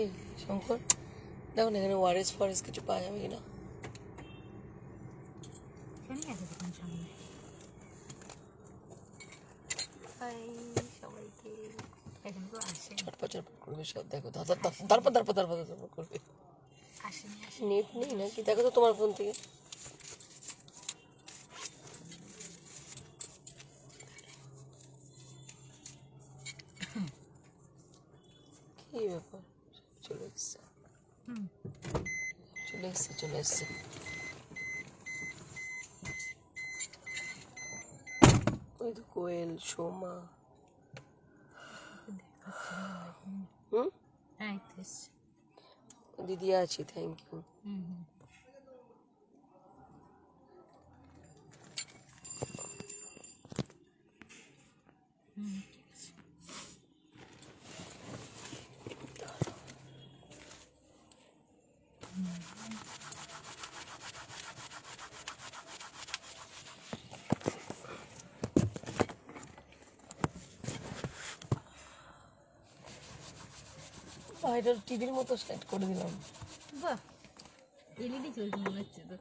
এই শঙ্কর, দেখো না এখানে ওয়ারেস ফরেস কিছু পাওয়া যাবে কিনা। চটপট চটপট করবে সব, দেখো তারপর করবে। নেট নেই নাকি দেখো তো তোমার ফোন থেকে। কি ব্যাপার, চলে এসছে চলে এসছে চলে এসছে। ওই তো কোয়েল, সোমা। দিদি আছি, থ্যাংক ইউ। এটা টিভির মতো সেট করে দিলাম। বাহ, এলইডি চলছে মনে হচ্ছে তো।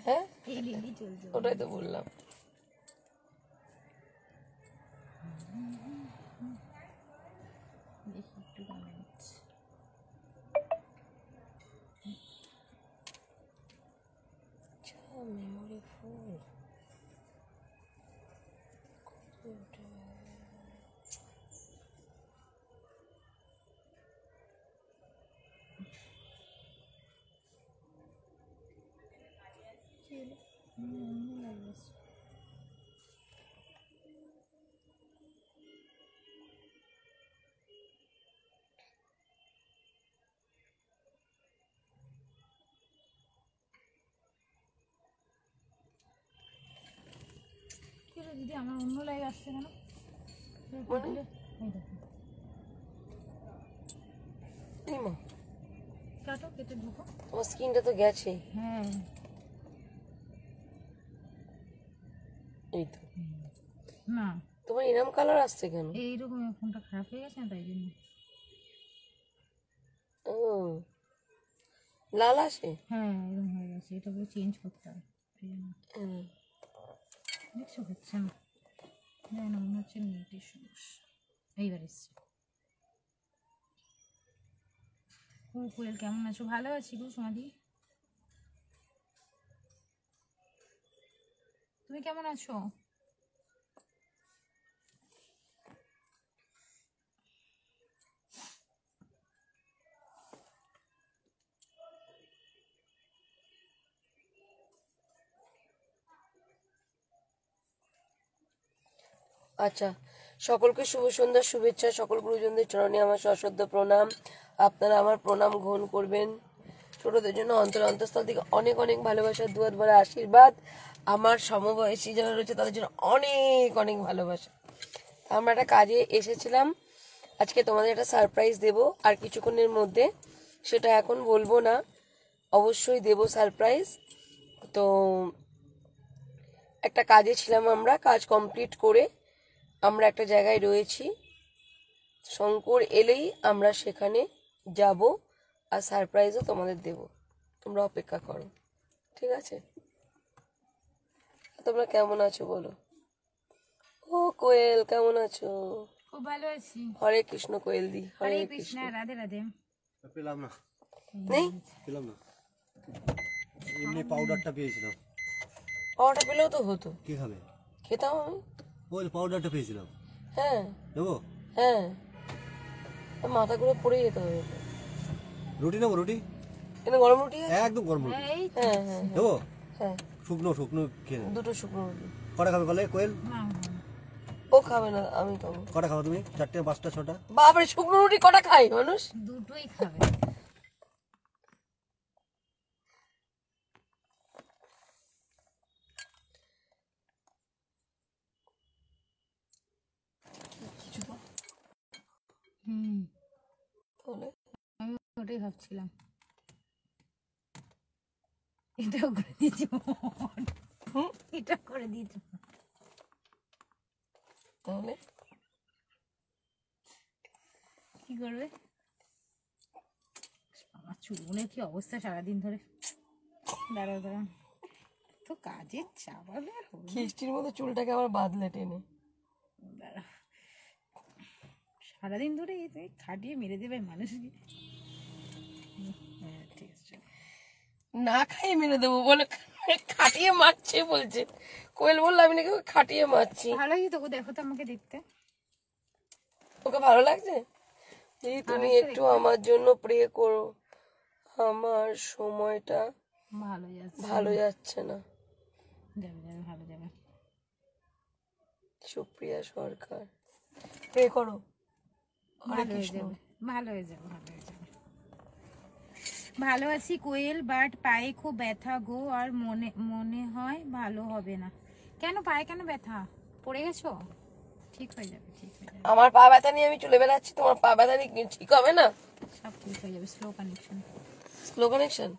হ্যাঁ এলইডি চলছে, ওটাই তো বললাম। দেখি একটু কেমন হচ্ছে। মেমোরি ফুল। দিদি আমার অন্য লাইট আসছে কেন? কাটো, কেটে ঢুকো। তোমার স্কিনটা তো গেছে। হ্যাঁ এই তো। না তোমার এরকম কালার আসছে কেন? এইরকম ফোনটা খারাপ হয়ে গেছে না, তাই জন্য। ও লাল আসে। হ্যাঁ এরকম হয়ে গেছে, এটা পুরো চেঞ্জ করতে হবে। দেখছো হচ্ছে না, জানি না, মনে হচ্ছে নেটের সমস্যা। এইবার এসছে। ও কোয়েল কেমন আছো? ভালো আছি গো সোমাদি, তুমি কেমন আছো? আচ্ছা, সকলকে শুভ সন্ধ্যার শুভেচ্ছা। সকল গুরুজনদের চরণে আমার সশ্রদ্ধ প্রণাম। আপনারা আমার প্রণাম গ্রহণ করবেন। ছোটদের জন্য অন্তঃস্থল থেকে অনেক অনেক ভালোবাসা, দুয়াত ভরা আশীর্বাদ। আমার সমবয়সী যারা রয়েছে তাদের জন্য অনেক অনেক ভালোবাসা। আমরা একটা কাজে এসেছিলাম, আজকে তোমাদের একটা সারপ্রাইজ দেব আর কিছুক্ষণের মধ্যে, সেটা এখন বলবো না, অবশ্যই দেব সারপ্রাইজ। তো একটা কাজে ছিলাম, আমরা কাজ কমপ্লিট করে আমরা একটা জায়গায় রয়েছি। শঙ্কর এলেই আমরা সেখানে যাব আর সারপ্রাইজও তোমাদের দেব, তোমরা অপেক্ষা করো, ঠিক আছে? তোমরা কেমন আছো বলো? ও কোয়েল কেমন আছো? খুব ভালো আছি। হরে কৃষ্ণ কোয়েল দি, হরে কৃষ্ণ। রাধে রাধে। পেলাম না, নেই পেলাম না, এমনি পাউডারটা পেয়েছিলাম। পাউডার পেলেও তো হতো, কি খাবে? খেতাম আমি। ওই পাউডারটা পেয়েছিলাম, হ্যাঁ দেবো? হ্যাঁ, মাথা ঘুরে পড়ে যেতে হবে। রুটি নেবো? রুটি এখানে গরম রুটি আছে? একদম গরম রুটি। হ্যাঁ হ্যাঁ দেবো? হ্যাঁ, শুকনো শুকনো খেয়ে নেবো। দুটো শুকনো রুটি। কটা খাবে বলে কোয়েল? ও খাবে না, আমি খাবো। কটা খাবো তুমি? 4টে 5টা 6টা? বাপরে, শুকনো রুটি কটা খাই মানুষ? দুটোই খাবে। তাহলে আমি ওটাই ভাবছিলাম, এটাও করে দিয়েছি, এটা করে দিয়েছি। তাহলে কি করবে? আমার চুলগুলোর কি অবস্থা সারাদিন ধরে। দাঁড়াও দাঁড়াও, তো কাজের চাপ আর হলো না। খিস্টির মতো চুলটাকে আবার বাঁধলে টেনে। দাঁড়াও, সারাদিন ধরে এই খাটিয়ে মেরে দেবে মানুষকে। হ্যাঁ ঠিক আছে। না খাইয়ে মেরে দেবো বলে খাটিয়ে মারছে বলছে। কোয়েল বললো আমি নাকি ওকে খাটিয়ে মারছি। ভালোই তো, দেখো তো আমাকে দেখতে। ওকে ভালো লাগছে? দিদি তুমি একটু আমার জন্য প্রে করো, আমার সময়টা ভালো যাচ্ছে, ভালো যাচ্ছে না। যাবে যাবে, ভালো যাবে। সুপ্রিয়া সরকার, প্রে করো। হরে ভালো হয়ে কৃষ্ণ। যাবে, ভালো হয়ে যাবে, ভালো হয়ে যাবে। ভালো আছি কোয়েল, বাট পায়ে খুব ব্যথা গো, আর মনে মনে হয় ভালো হবে না। কেন পায়ে কেন ব্যথা? পড়ে গেছো? ঠিক হয়ে যাবে, ঠিক হয়ে যাবে, আমার পা ব্যথা নিয়ে আমি চলে বেড়াচ্ছি, তোমার পা ব্যথা নিয়ে ঠিক হবে না? সব ঠিক হয়ে যাবে। Slow connection. Slow connection.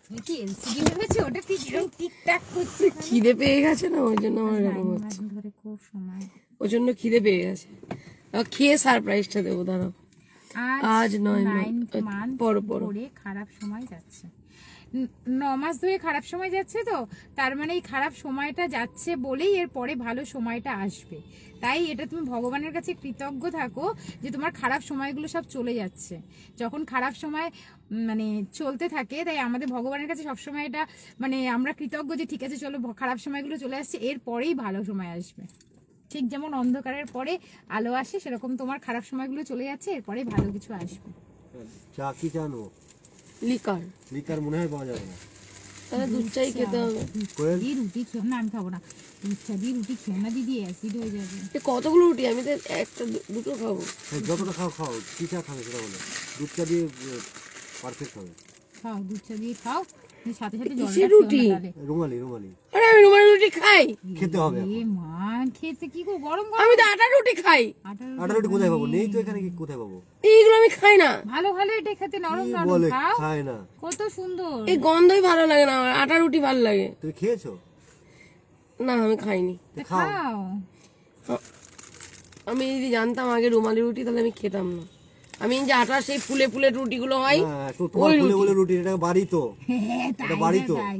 তুমি কি এলসিডি ভেবেছো? ওটা ঠিক টিকটাক করছে। খিদে পেয়ে গেছে না, ওই জন্য আমার এরকম হচ্ছে। ধরে খুব সময়। ওই জন্য খিদে পেয়ে গেছে। খেয়ে সারপ্রাইজটা দেবো, দাঁড়াও। আজ 9 মান্থ পর ধরে খারাপ সময় যাচ্ছে। 9 মাস ধরে খারাপ সময় যাচ্ছে, তো তার মানে এই খারাপ সময়টা যাচ্ছে বলেই এর পরে ভালো সময়টা আসবে। তাই এটা তুমি ভগবানের কাছে কৃতজ্ঞ থাকো যে তোমার খারাপ সময়গুলো সব চলে যাচ্ছে। যখন খারাপ সময় মানে চলতে থাকে, তাই আমাদের ভগবানের কাছে সবসময় এটা মানে আমরা কৃতজ্ঞ যে ঠিক আছে চলো খারাপ সময়গুলো চলে আসছে, এর পরেই ভালো সময় আসবে। ঠিক যেমন অন্ধকারের পরে আলো আসে, সেরকম তোমার খারাপ সময়গুলো চলে যাচ্ছে, এরপরে ভালো কিছু আসবে। চা কি চা নেবো? লিকার। লিকার মনে হয় পাওয়া যাবে না। তাহলে দুধ চাই খেতে হবে। কোয়েল দিয়ে রুটি খেও না, আমি খাবো না। ইচ্ছা দিয়ে রুটি খেও না দিদি, অ্যাসিড হয়ে যাবে। এ কতগুলো রুটি? আমি তো একটা দুটো খাবো। এই যতটা খাও খাও, কি চা খাবে সেটা বলো। দুধ চা দিয়ে পারফেক্ট হবে। খাও, দুধ চা দিয়ে খাও, দিয়ে সাথে সাথে জলটা কিসের খেও রুটি? না তাহলে। রুমালি রুমালি আরে আমি রুমালি রুটি খাই। খেতে হবে এ এখন। মা, খেতে কি গো, গরম গরম আমি তো আটা রুটি খাই। আটার আটা রুটি কোথায় পাবো? নেই তো এখানে, কি কোথায় পাবো? এইগুলো আমি খাই না। ভালো ভালো এটা খেতে, নরম কি নরম বলে খাও, খায় না? কত সুন্দর। এই গন্ধই ভালো লাগে না আমার, আটা রুটি ভালো লাগে। তুমি খেয়েছো? না আমি খাইনি। তো খাও। খাও, আমি যদি জানতাম আগে রুমালি রুটি, তাহলে আমি খেতাম না। আমি যে আটার সেই ফুলে ফুলে রুটিগুলো হয়, হ্যাঁ, তো তোমার ফুলে ফুলে রুটি, এটা বাড়ি তো। হ্যাঁ, এটা বাড়ি তো। তাই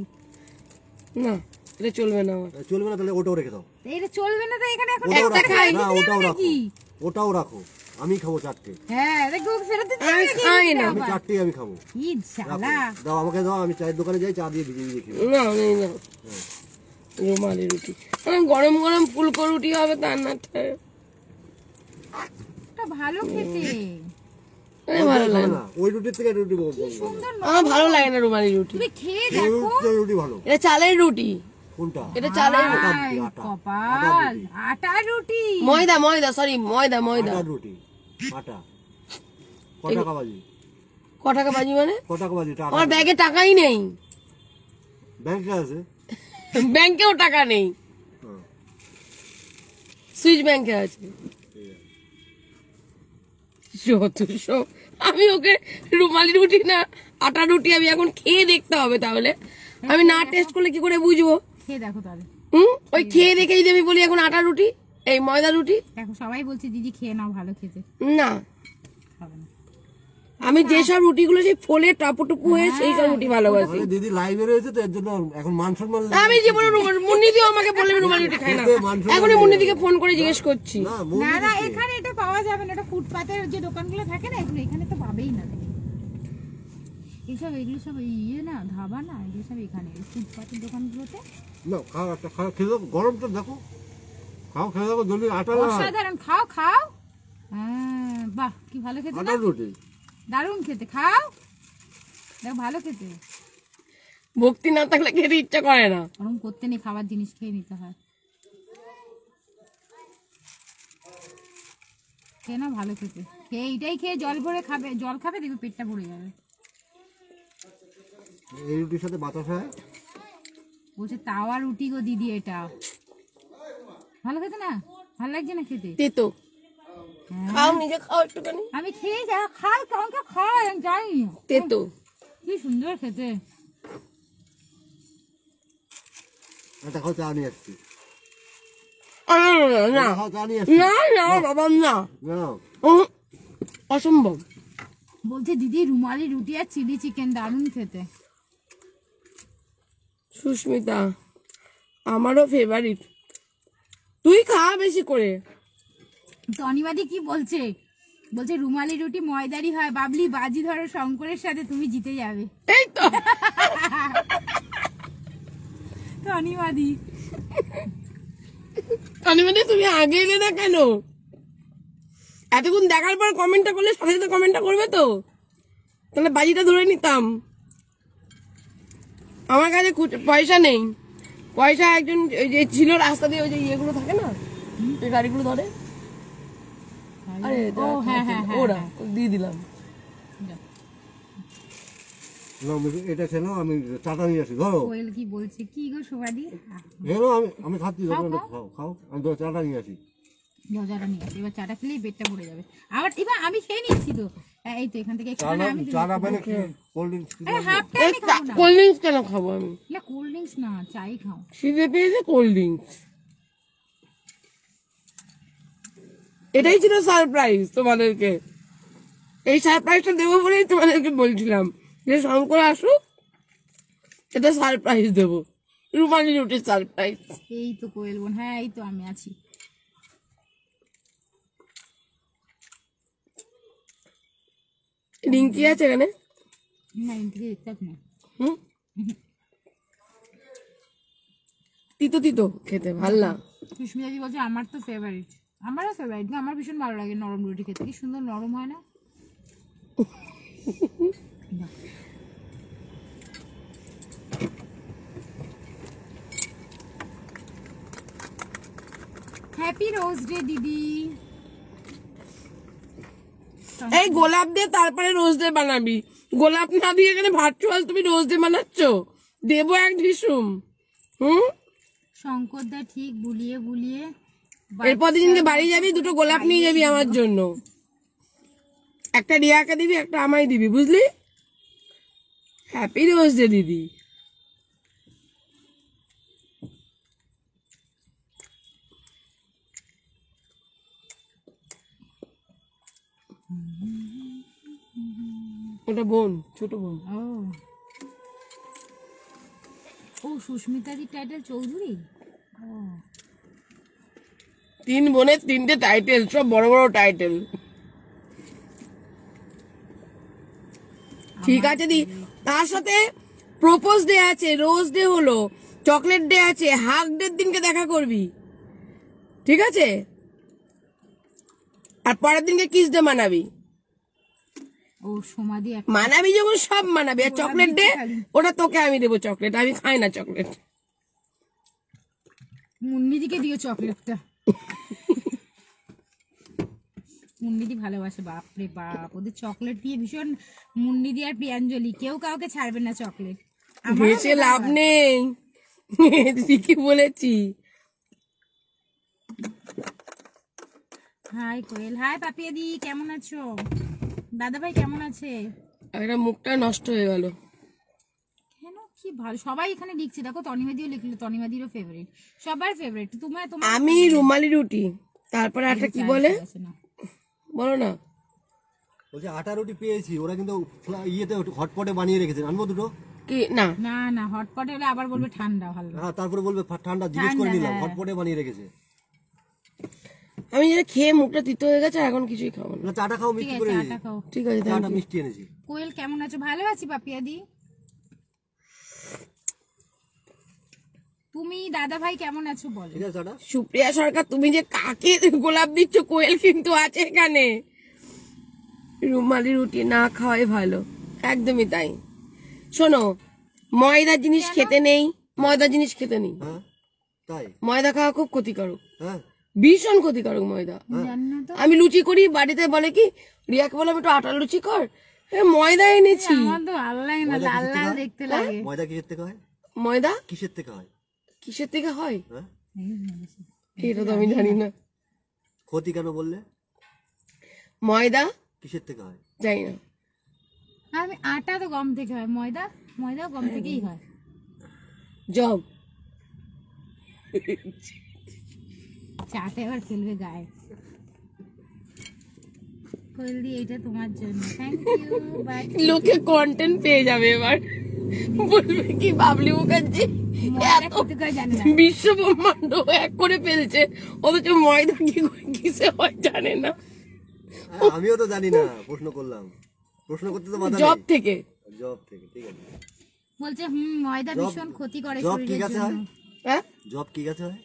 না এটা চলবে না আমার। চলবে না, তাহলে ওটাও রেখে দাও। এটা চলবে না তো, এখানে এখন ওটাও একটা রাখো। খাই না, দিবি ওটাও রাখো। নাকি? ওটাও রাখো, আমি খাবো 4টে। হ্যাঁ, দেখো ফেরত দিতে আমি হবে খাই না। আমি 4টেই আমি খাবো। কি রাখো। জ্বালা। দাও আমাকে দাও, আমি চায়ের দোকানে যাই, চা দিয়ে ভিজিয়ে ভিজিয়ে খাবো। না নেই না রুমালি রুটি। গরম গরম ফুলকো রুটি হবে তার না। এটা ভালো খেতে, ভালো লাগে না। না, ওই রুটির থেকে রুটি বলবো। সুন্দর আমার ভালো লাগে না রুমালি রুটি। তুমি খেয়ে ওই দেখো। রুটি ভালো। এটা চালের রুটি। কোনটা? এটা চালের আটা আয়, রুটি, আটা। কপাল, আটা রুটি। ময়দা ময়দা সরি ময়দা ময়দা। আটার রুটি, আটা। ক টাকা বাজি? ক টাকা বাজি মানে? ক টাকা বাজি? আমার ব্যাগে টাকাই নেই, ব্যাংকে আছে। ব্যাংকেও টাকা নেই, হ্যাঁ, সুইচ ব্যাংকে আছে। যত সব। আমি ওকে রুমালি রুটি না আটা রুটি আমি এখন খেয়ে দেখতে হবে, তাহলে আমি না টেস্ট করলে কি করে বুঝবো? খেয়ে দেখো তাহলে। ওই খেয়ে দেখে যদি আমি বলি এখন আটা রুটি এই ময়দা রুটি, দেখো সবাই বলছে দিদি খেয়ে নাও, ভালো খেতে। না খাবে না। আমি যেসব রুটিগুলো সেই ফোলে টাপুটুপু হয়ে সেই সব রুটি ভালোবাসি। আরে দিদি লাইভে রয়েছে তো, এর জন্য এখন মান সম্মান। আমি জীবনে মুন্নিদিও আমাকে বলে রুমালি রুটি খাই না। এখনই মুন্নিদিকে ফোন করে জিজ্ঞেস করছি। না, না না, এখানে এটা পাওয়া যাবে না, এটা ফুটপাতের যে দোকানগুলো থাকে না, এগুলো এখানে তো পাবেই না। এইসব এগুলো সব ইয়ে না, ধাবা না, এগুলো সব এখানে ফুটপাতের দোকানগুলোতে। না, খাও একটা, খাও, খেয়ে দেখো, গরমটা দেখো, খাও, খেয়ে দেখো, জলদি। আটা না, অসাধারণ, খাও খাও। হ্যাঁ, বাহ কি ভালো খেতে না, আটার রুটি। দারুণ খেতে, খাও দেখো ভালো খেতে। ভক্তি না থাকলে খেতে ইচ্ছা করে না। ওরকম করতে নেই, খাবার জিনিস খেয়ে নিতে হয়। খেয়ে না ভালো খেতে, খেয়ে এইটাই খেয়ে জল ভরে খাবে, জল খাবে দেখবে পেটটা ভরে যাবে। এই রুটির সাথে বাতাস হয়। বলছে তাওয়া রুটি গো দিদি, এটা ভালো খেতে না, ভালো লাগছে না খেতে? তেতো হ্যাঁ। খাও, নিজে খাও একটুখানি। আমি খেয়ে যা খাই, কাউকে খাই আমি জানি না। তেতো কি সুন্দর খেতে। একটা খাও, চা নিয়ে আসছি। না খাও, চা নিয়ে আসছি। না না বাবা না। না, উম, অসম্ভব। বলছে দিদি রুমালি রুটি আর চিলি চিকেন দারুণ খেতে। সুস্মিতা আমারও ফেভারিট, তুই খা বেশি করে। তনিবাদি কি বলছে, বলছে রুমালি রুটি ময়দারি হয়, বাবলি বাজি ধরো শঙ্করের সাথে, তুমি জিতে যাবে। এই তো তনিবাদি আমি মানে তুমি আগে এলে না কেন? এতক্ষণ দেখার পর কমেন্টটা করলে সাথে সাথে কমেন্টটা করবে তো, তাহলে বাজিটা ধরে নিতাম। আমার কাছে পয়সা নেই, পয়সা একজন ওই যে ছিল রাস্তা দিয়ে, ওই যে ইয়েগুলো থাকে না, ওই গাড়িগুলো ধরে, আরে ও হ্যাঁ হ্যাঁ হ্যাঁ, ওরা দিয়ে দিলাম। এটা খেলো, আমি চাটা নিয়ে আসি। ধরো কোয়েল কি বলছে, কি গো সুবাদি? খেলো, আমি খাচ্ছি, খাও খাও, আমি ধরো চাটা নিয়ে আসি। চাটা নিয়ে আসি, এবার চাটা খেলেই পেটটা ভরে যাবে। আবার এবার আমি খেয়ে নিচ্ছি তো, এই তো এখান থেকে একটু না, আমি চাটা পেলে কি কোল্ড ড্রিঙ্কস আরে হাফটা আমি খাবো না। কোল্ড ড্রিঙ্কস কেন খাবো আমি? না কোল্ড ড্রিঙ্কস না, চাই খাও। খিদে পেয়েছে, কোল্ড ড্রিঙ্কস। এটাই ছিল সারপ্রাইজ তোমাদেরকে, এই সারপ্রাইজটা দেবো বলেই তোমাদেরকে বলছিলাম যে শঙ্কর আসুক, এটা সারপ্রাইজ দেবো, রুমালি রুটির সারপ্রাইজ। এই তো কোয়েল বোন, হ্যাঁ এই তো আমি আছি। রিঙ্কি আছে এখানে? না ইন্টিকে দেখতে পাচ্ছি না। হুম, তিতো তিতো খেতে ভাল না। সুস্মিতাজি বলছে আমার তো ফেভারিট, আমারও ফেভারিট, আমার ভীষণ ভালো লাগে নরম রুটি খেতে, কি সুন্দর নরম হয় না? হ্যাপি রোজ ডে দিদি। এই গোলাপ দিয়ে তারপরে রোজ ডে বানাবি, গোলাপ না দিয়ে এখানে ভার্চুয়াল তুমি রোজ ডে বানাচ্ছ, দেবো এক ঢিসুম। হুম, শঙ্করদা ঠিক বুলিয়ে বুলিয়ে এরপর দিনকে বাড়ি যাবি, দুটো গোলাপ নিয়ে যাবি আমার জন্য, একটা রিয়াকে দিবি, একটা আমায় দিবি, বুঝলি? হ্যাপি রোজ ডে দিদি। ওটা বোন, ছোট বোন। ও ও সুস্মিতাদি টাইটেল চৌধুরী। ও তিন বোনের তিনটে টাইটেল, সব বড় বড় টাইটেল। ঠিক আছে দি, তার সাথে প্রপোজ ডে আছে, রোজ ডে হলো, চকলেট ডে আছে, হাগ ডে দিনকে দেখা করবি, ঠিক আছে? আর পরের দিনকে কিস ডে মানাবি, ও সমাধি মানাবি যখন সব মানাবি। আর চকলেট ডে ওটা তোকে আমি দেবো চকলেট, আমি খাই না চকলেট। মুন্নিদিকে দিও চকলেটটা। মুন্নিদি ভালোবাসে, বাপ রে বাপ, ওদের চকলেট দিয়ে ভীষণ। মুন্নিদি আর প্রিয়াঞ্জলি কেউ কাউকে ছাড়বে না চকলেট। ভেসে লাভ নেই, ঠিকই বলেছি। হাই কোয়েল, হাই পাপিয়াদি, কেমন আছো? দাদা ভাই কেমন আছে? একটা মুখটা নষ্ট হয়ে গেল। কেন, কি ভালো, সবাই এখানে লিখছে, দেখো তনিমাদিও লিখলো, তনিমাদিরও ফেভারিট, সবার ফেভারিট। তোমার আমি রুমালি রুটি, তারপরে একটা কি বলে বলো না? বলছে আটা রুটি পেয়েছি, ওরা কিন্তু ইয়েতে হটপটে বানিয়ে রেখেছে, আনবো দুটো? কি না না না, হটপটে হলে আবার বলবে ঠান্ডা ভালো। হ্যাঁ, তারপরে বলবে ঠান্ডা, জিজ্ঞেস করে নিলাম, হটপটে বানিয়ে রেখেছে। আমি যেটা খেয়ে মুখটা তিতো হয়ে গেছে, এখন কিছুই খাবো না। না, চাটা খাও, মিষ্টি করে এনেছি। চাটা খাও। ঠিক আছে, চাটা মিষ্টি এনেছি। কোয়েল কেমন আছো? ভালো আছি পাপিয়াদি। তুমি দাদা ভাই কেমন আছো বলো? ঠিক আছে চাটা। সুপ্রিয়া সরকার, তুমি যে কাকে গোলাপ দিচ্ছ, কোয়েল কিন্তু আছে এখানে। রুমালি রুটি না খাওয়াই ভালো, একদমই তাই। শোনো, ময়দার জিনিস খেতে নেই, ময়দার জিনিস খেতে নেই। হ্যাঁ তাই? ময়দা খাওয়া খুব ক্ষতিকারক, হ্যাঁ ভীষণ ক্ষতিকারক ময়দা। জানি না তো, আমি লুচি করি বাড়িতে, বলে কি রিয়াকে বললাম একটু আটা লুচি কর, ময়দা এনেছি। আমার তো ভালো লাগে না, লাল লাল দেখতে লাগে। ময়দা কিসের থেকে হয়? ময়দা কিসের থেকে হয়? কিসের থেকে হয় হ্যাঁ, এটা তো আমি জানি না। ক্ষতি কেন বললে? ময়দা কিসের থেকে হয়? জানি না। আমি আটা তো গম থেকে হয়, ময়দা গম থেকেই হয়। জব চাটা এবার ফেলবে গায়ে। কোয়েলদি এটা তোমার জন্য, থ্যাংক ইউ। বাট লোকে কন্টেন্ট পেয়ে যাবে এবার, বলবে কি বাবলি মুখার্জি ময়দা এত খেতে জানে না। বিশ্ব ব্রহ্মাণ্ড এক করে ফেলছে, অথচ ময়দা কি করে কিসে হয় জানে না। আমিও তো জানি না, প্রশ্ন করলাম, প্রশ্ন করতে তো বাধা জব নেই। থেকে জব থেকে, ঠিক আছে। বলছে ময়দা ভীষণ ক্ষতি করে জব কি শরীরের গাছে জন্য। হয়? হ্যাঁ জব কি গাছে হয়?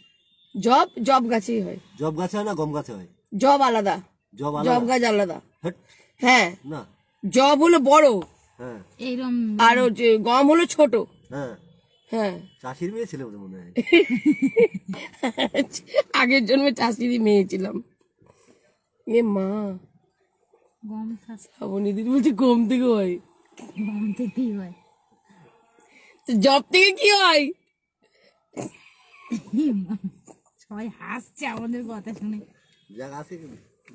জব গাছেই হয়। জব গাছে হয় না গম গাছে হয়? জব আলাদা, জব জব আলাদা? গাছ আলাদা। হ্যাট, হ্যাঁ না। জব হলো বড়, হ্যাঁ এইরকম আর হচ্ছে গম হলো ছোট। হ্যাঁ, হ্যাঁ চাষির মেয়ে ছিল মনে হয়। আগের জন্মে চাষিরই মেয়ে ছিলাম। এ মা, গম খাস, শ্রাবণীদির বলছে গম থেকে হয়, গম থেকেই হয়। তো জব থেকে কি হয়? সবাই হাসছে আমাদের কথা শুনে। যাক আছে,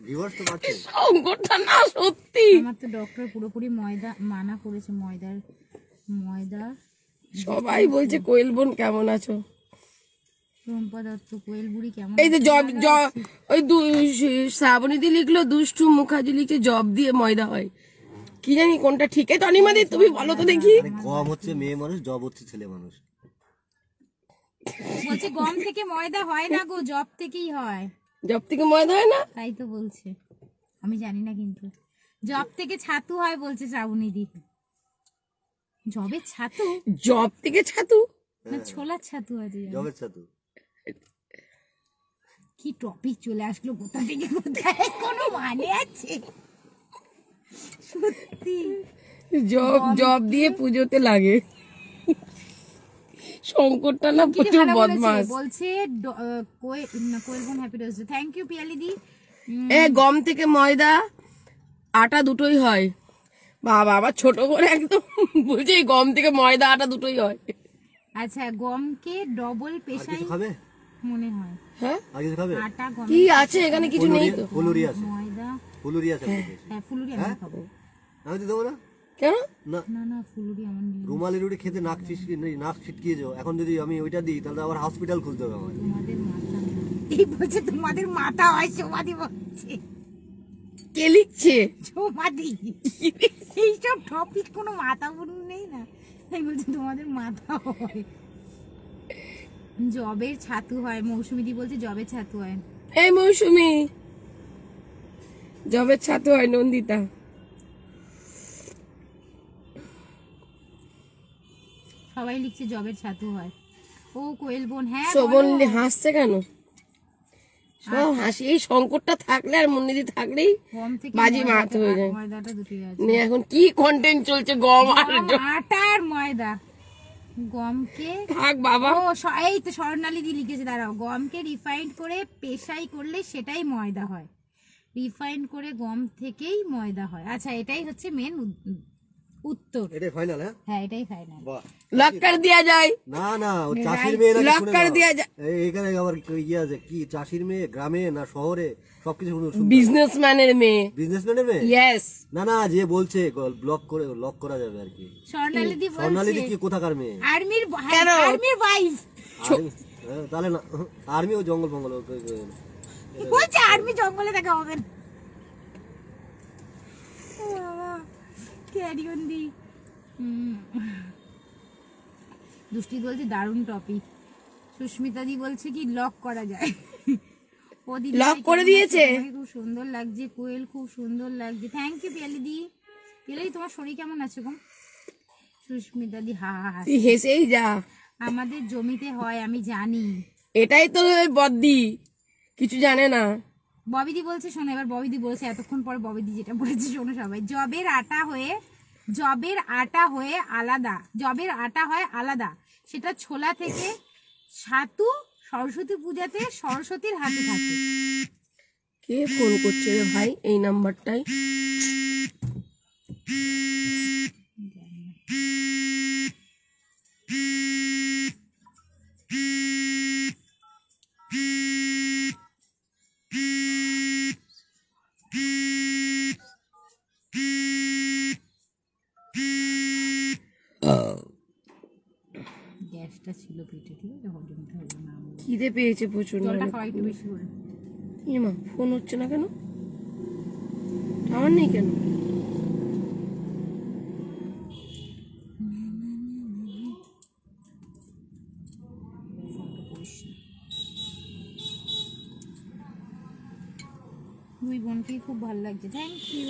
ভিউয়ার্স তো বাড়ছে। সংকটটা না সত্যি। আমার তো ডক্টর পুরোপুরি ময়দা মানা করেছে, ময়দা। সবাই বলছে কোয়েল বোন কেমন আছো? রুম্পা দত্ত, কোয়েল বুড়ি কেমন এই যে আছো? জব ভালো আছি। ওই শ্রাবণীদি লিখলো, দুষ্টু মুখার্জি লিখছে জব দিয়ে ময়দা হয়। কি জানি কোনটা ঠিক? এই তনিমাদি তুমি বলো তো দেখি। আরে গম হচ্ছে মেয়ে মানুষ, জব হচ্ছে ছেলে মানুষ। বলছে গম থেকে ময়দা হয় না গো, জব থেকেই হয়। জব থেকে ময়দা হয় না? তাই তো বলছে, আমি জানি না কিন্তু। জব থেকে ছাতু হয় বলছে শ্রাবণীদি। জবের ছাতু জব থেকে ছাতু? না ছোলার ছাতু আছে জানো? জবের ছাতু। কি টপিক চলে আসলো কোথা থেকে কোথায়, কোনো মানে আছে? সত্যি জব দিয়ে পুজোতে লাগে। সংকটটা না কি প্রচুর ভালো বলেছে, বদমাস। বলছে কোয়েল বোন happy day. Thank you Piyali দি। গম থেকে ময়দা আটা দুটোই হয়। বাবা, আবার ছোট করে একদম বলছে এই গম থেকে ময়দা আটা দুটোই হয়। আচ্ছা, গমকে ডবল আর পেশাই কিছু খাবে? মনে হয়। হ্যাঁ আর কিছু খাবে? আটা গম কি আছে এখানে? কিছু নেই তো। ফুলুরি আছে, ময়দা। ফুলুরি আছে আপনার কাছে? হ্যাঁ ফুলুরি আমি খাবো। আমি তো দেবো না। কেন? না, না না ফুলুরি আমার নেই। রুমালি রুটি খেতে নাক ছিটকিয়ে যাও। এখন যদি আমি ওইটা দিই তাহলে আবার হসপিটাল খুলতে হবে আমার। তোমাদের মাথা নেই। এই বলছে তোমাদের মাথা হয়, সমাধি বলছে। কে লিখছে? সমাধি। এইসব টপিক কোনো মাথা বলুন নেই না, তাই বলছে তোমাদের মাথা হয়। জবের ছাতু হয়, মৌসুমীদি বলছে জবের ছাতু হয়। এই মৌসুমি, জবের ছাতু হয়। নন্দিতা, সবাই লিখছে জবের ছাতু হয়। ও কোয়েল বোন, হ্যাঁ শোভন বলো। হাসছে কেন? সব হাসি। এই সংকটটা থাকলে আর মুন্নিদি থাকলেই গম থেকে বাজি মাত হয়ে যায়। ময়দাটা দুটোই আছে। নে এখন কি কন্টেন্ট চলছে? গম আর গম, আটা আর ময়দা। গমকে থাক বাবা। ও এই তো স্বর্ণালী দি লিখেছে, দাঁড়াও। গমকে রিফাইন্ড করে পেশাই করলে সেটাই ময়দা হয়। রিফাইন্ড করে গম থেকেই ময়দা হয়। আচ্ছা, এটাই হচ্ছে মেন উত্তর। এটাই ফাইনাল? হ্যাঁ, হ্যাঁ এটাই ফাইনাল। বাহ। লক কর দিয়া যায়, না না, ও চাষির মেয়ে নাকি? লক শুনে কর নাও। দিয়া যায়। এখানে আবার ইয়ে আছে কি, চাষির মেয়ে গ্রামে না শহরে, সবকিছু বিজনেসম্যানের মেয়ে। বিজনেসম্যানের মেয়ে? ইয়েস। না না, যে বলছে লক করা যাবে আর কি। স্বর্ণালী দি স্বর্ণালী দি বলছে কি কোথাকার মেয়ে? আর্মির কেন? আর্মির ওয়াইফ। তাহলে না, আর্মি ও জঙ্গল ফঙ্গল বলছে আর্মি জঙ্গলে দেখা হবে না। Carry on the. দুষ্টি বলছে দারুণ টপিক। সুস্মিতা দি বলছে কি লক করা যায়। ও দিদি লক করে দিয়েছে। খুব সুন্দর লাগছে কোয়েল, খুব সুন্দর লাগছে। থ্যাংক ইউ পিয়ালি দি। পিয়ালি তোমার শরীর কেমন আছে গো? সুস্মিতা দি হা হা হা। তুই হেসেই যা। আমাদের জমিতে হয় আমি জানি। এটাই তো বদ্দি, কিছু জানে না। ববিদি বলছে, শোনো এবার ববিদি বলছে, এতক্ষণ পর ববিদি যেটা বলেছে শোনো সবাই। জবের আটা হয় আলাদা, সেটা ছোলা থেকে। ছাতু সরস্বতী পূজাতে সরস্বতীর হাতে থাকে। কে ফোন করছে রে ভাই এই নাম্বারটাই? গ্যাসটা ছিল পেটে, ঠিক আছে, হজমটা হলো না। খিদে পেয়েছে প্রচুর। জলটা খাওয়া একটু বেশি করে। মা ফোন হচ্ছে না কেন? আমার নেই কেন? দুই বোনকেই খুব ভালো লাগছে, থ্যাংক ইউ।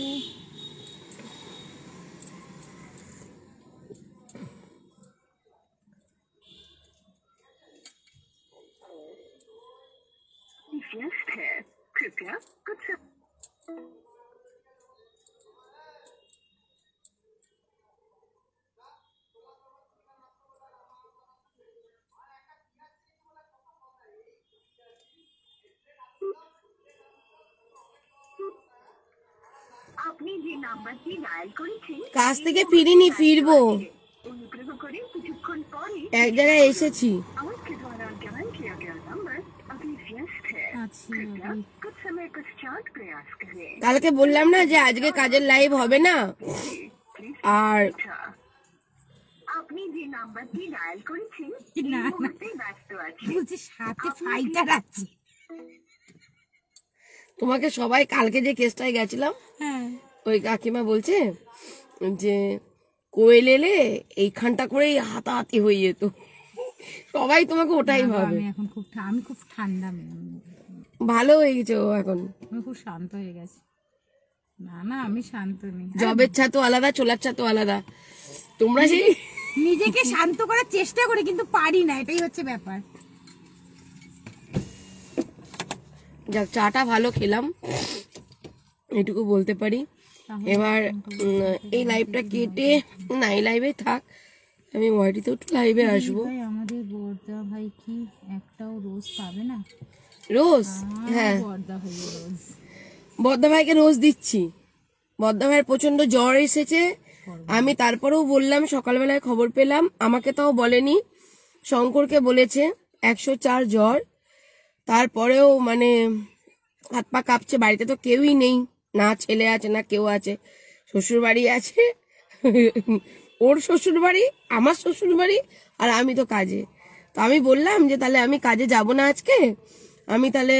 व्यस्त है, कृपया कुछ আপনি যে নাম্বারটি ডায়াল করেছেন কাজ থেকে ফিরিনি, ফিরবো। অনুগ্রহ করে কিছুক্ষণ পরে এক জায়গায় এসেছি। आपके द्वारा डायल किया गया नंबर अभी व्यस्त है, আচ্ছা कृपया कुछ समय पश्चात प्रयास करें। কালকে বললাম না যে আজকে কাজের লাইভ হবে না, प्लीज আর আপনি যে নাম্বারটি ডায়াল করেছেন না, এই মুহূর্তে ব্যস্ত আছে। বলছি সাথে ফাইটার আছে। তোমাকে সবাই কালকে যে কেসটায় গেছিলাম, হ্যাঁ, ওই কাকিমা বলছে যে কোয়েল এলে এইখানটা করেই হাতাহাতি হয়ে যেত। সবাই তোমাকে ওটাই ভাবে। আমি এখন আমি খুব ঠান্ডা মেয়ে, ভালো হয়ে গেছে ও এখন। আমি খুব শান্ত হয়ে গেছি। না না, আমি শান্ত নেই। জবের ছা তো আলাদা, চোলার ছা তো আলাদা। তোমরা সেই নিজেকে শান্ত করার চেষ্টা করি কিন্তু পারি না, এটাই হচ্ছে ব্যাপার। যাক, চাটা ভালো খেলাম, এটুকু বলতে পারি। এবার এই লাইভটা কেটে, না এই লাইভে থাক, আমি ওয়াইটিতে একটু লাইভে আসবো। ভাই, আমাদের বর্দা ভাই কি একটাও রোজ পাবে না? রোজ? হ্যাঁ, বর্দা ভাই রোজ। বদ্দা ভাইকে রোজ দিচ্ছি। বদ্দা ভাইয়ের প্রচন্ড জ্বর এসেছে, আমি তারপরেও বললাম, সকালবেলায় খবর পেলাম, আমাকে তাও বলেনি, শঙ্করকে বলেছে 104 জ্বর। তারপরেও মানে হাত পা কাঁপছে, বাড়িতে তো কেউই নেই, না ছেলে আছে না কেউ আছে, শ্বশুর বাড়ি আছে, ওর শ্বশুর বাড়ি, আমার শ্বশুর বাড়ি, আর আমি তো কাজে। তো আমি বললাম যে তাহলে আমি কাজে যাব না আজকে, আমি তাহলে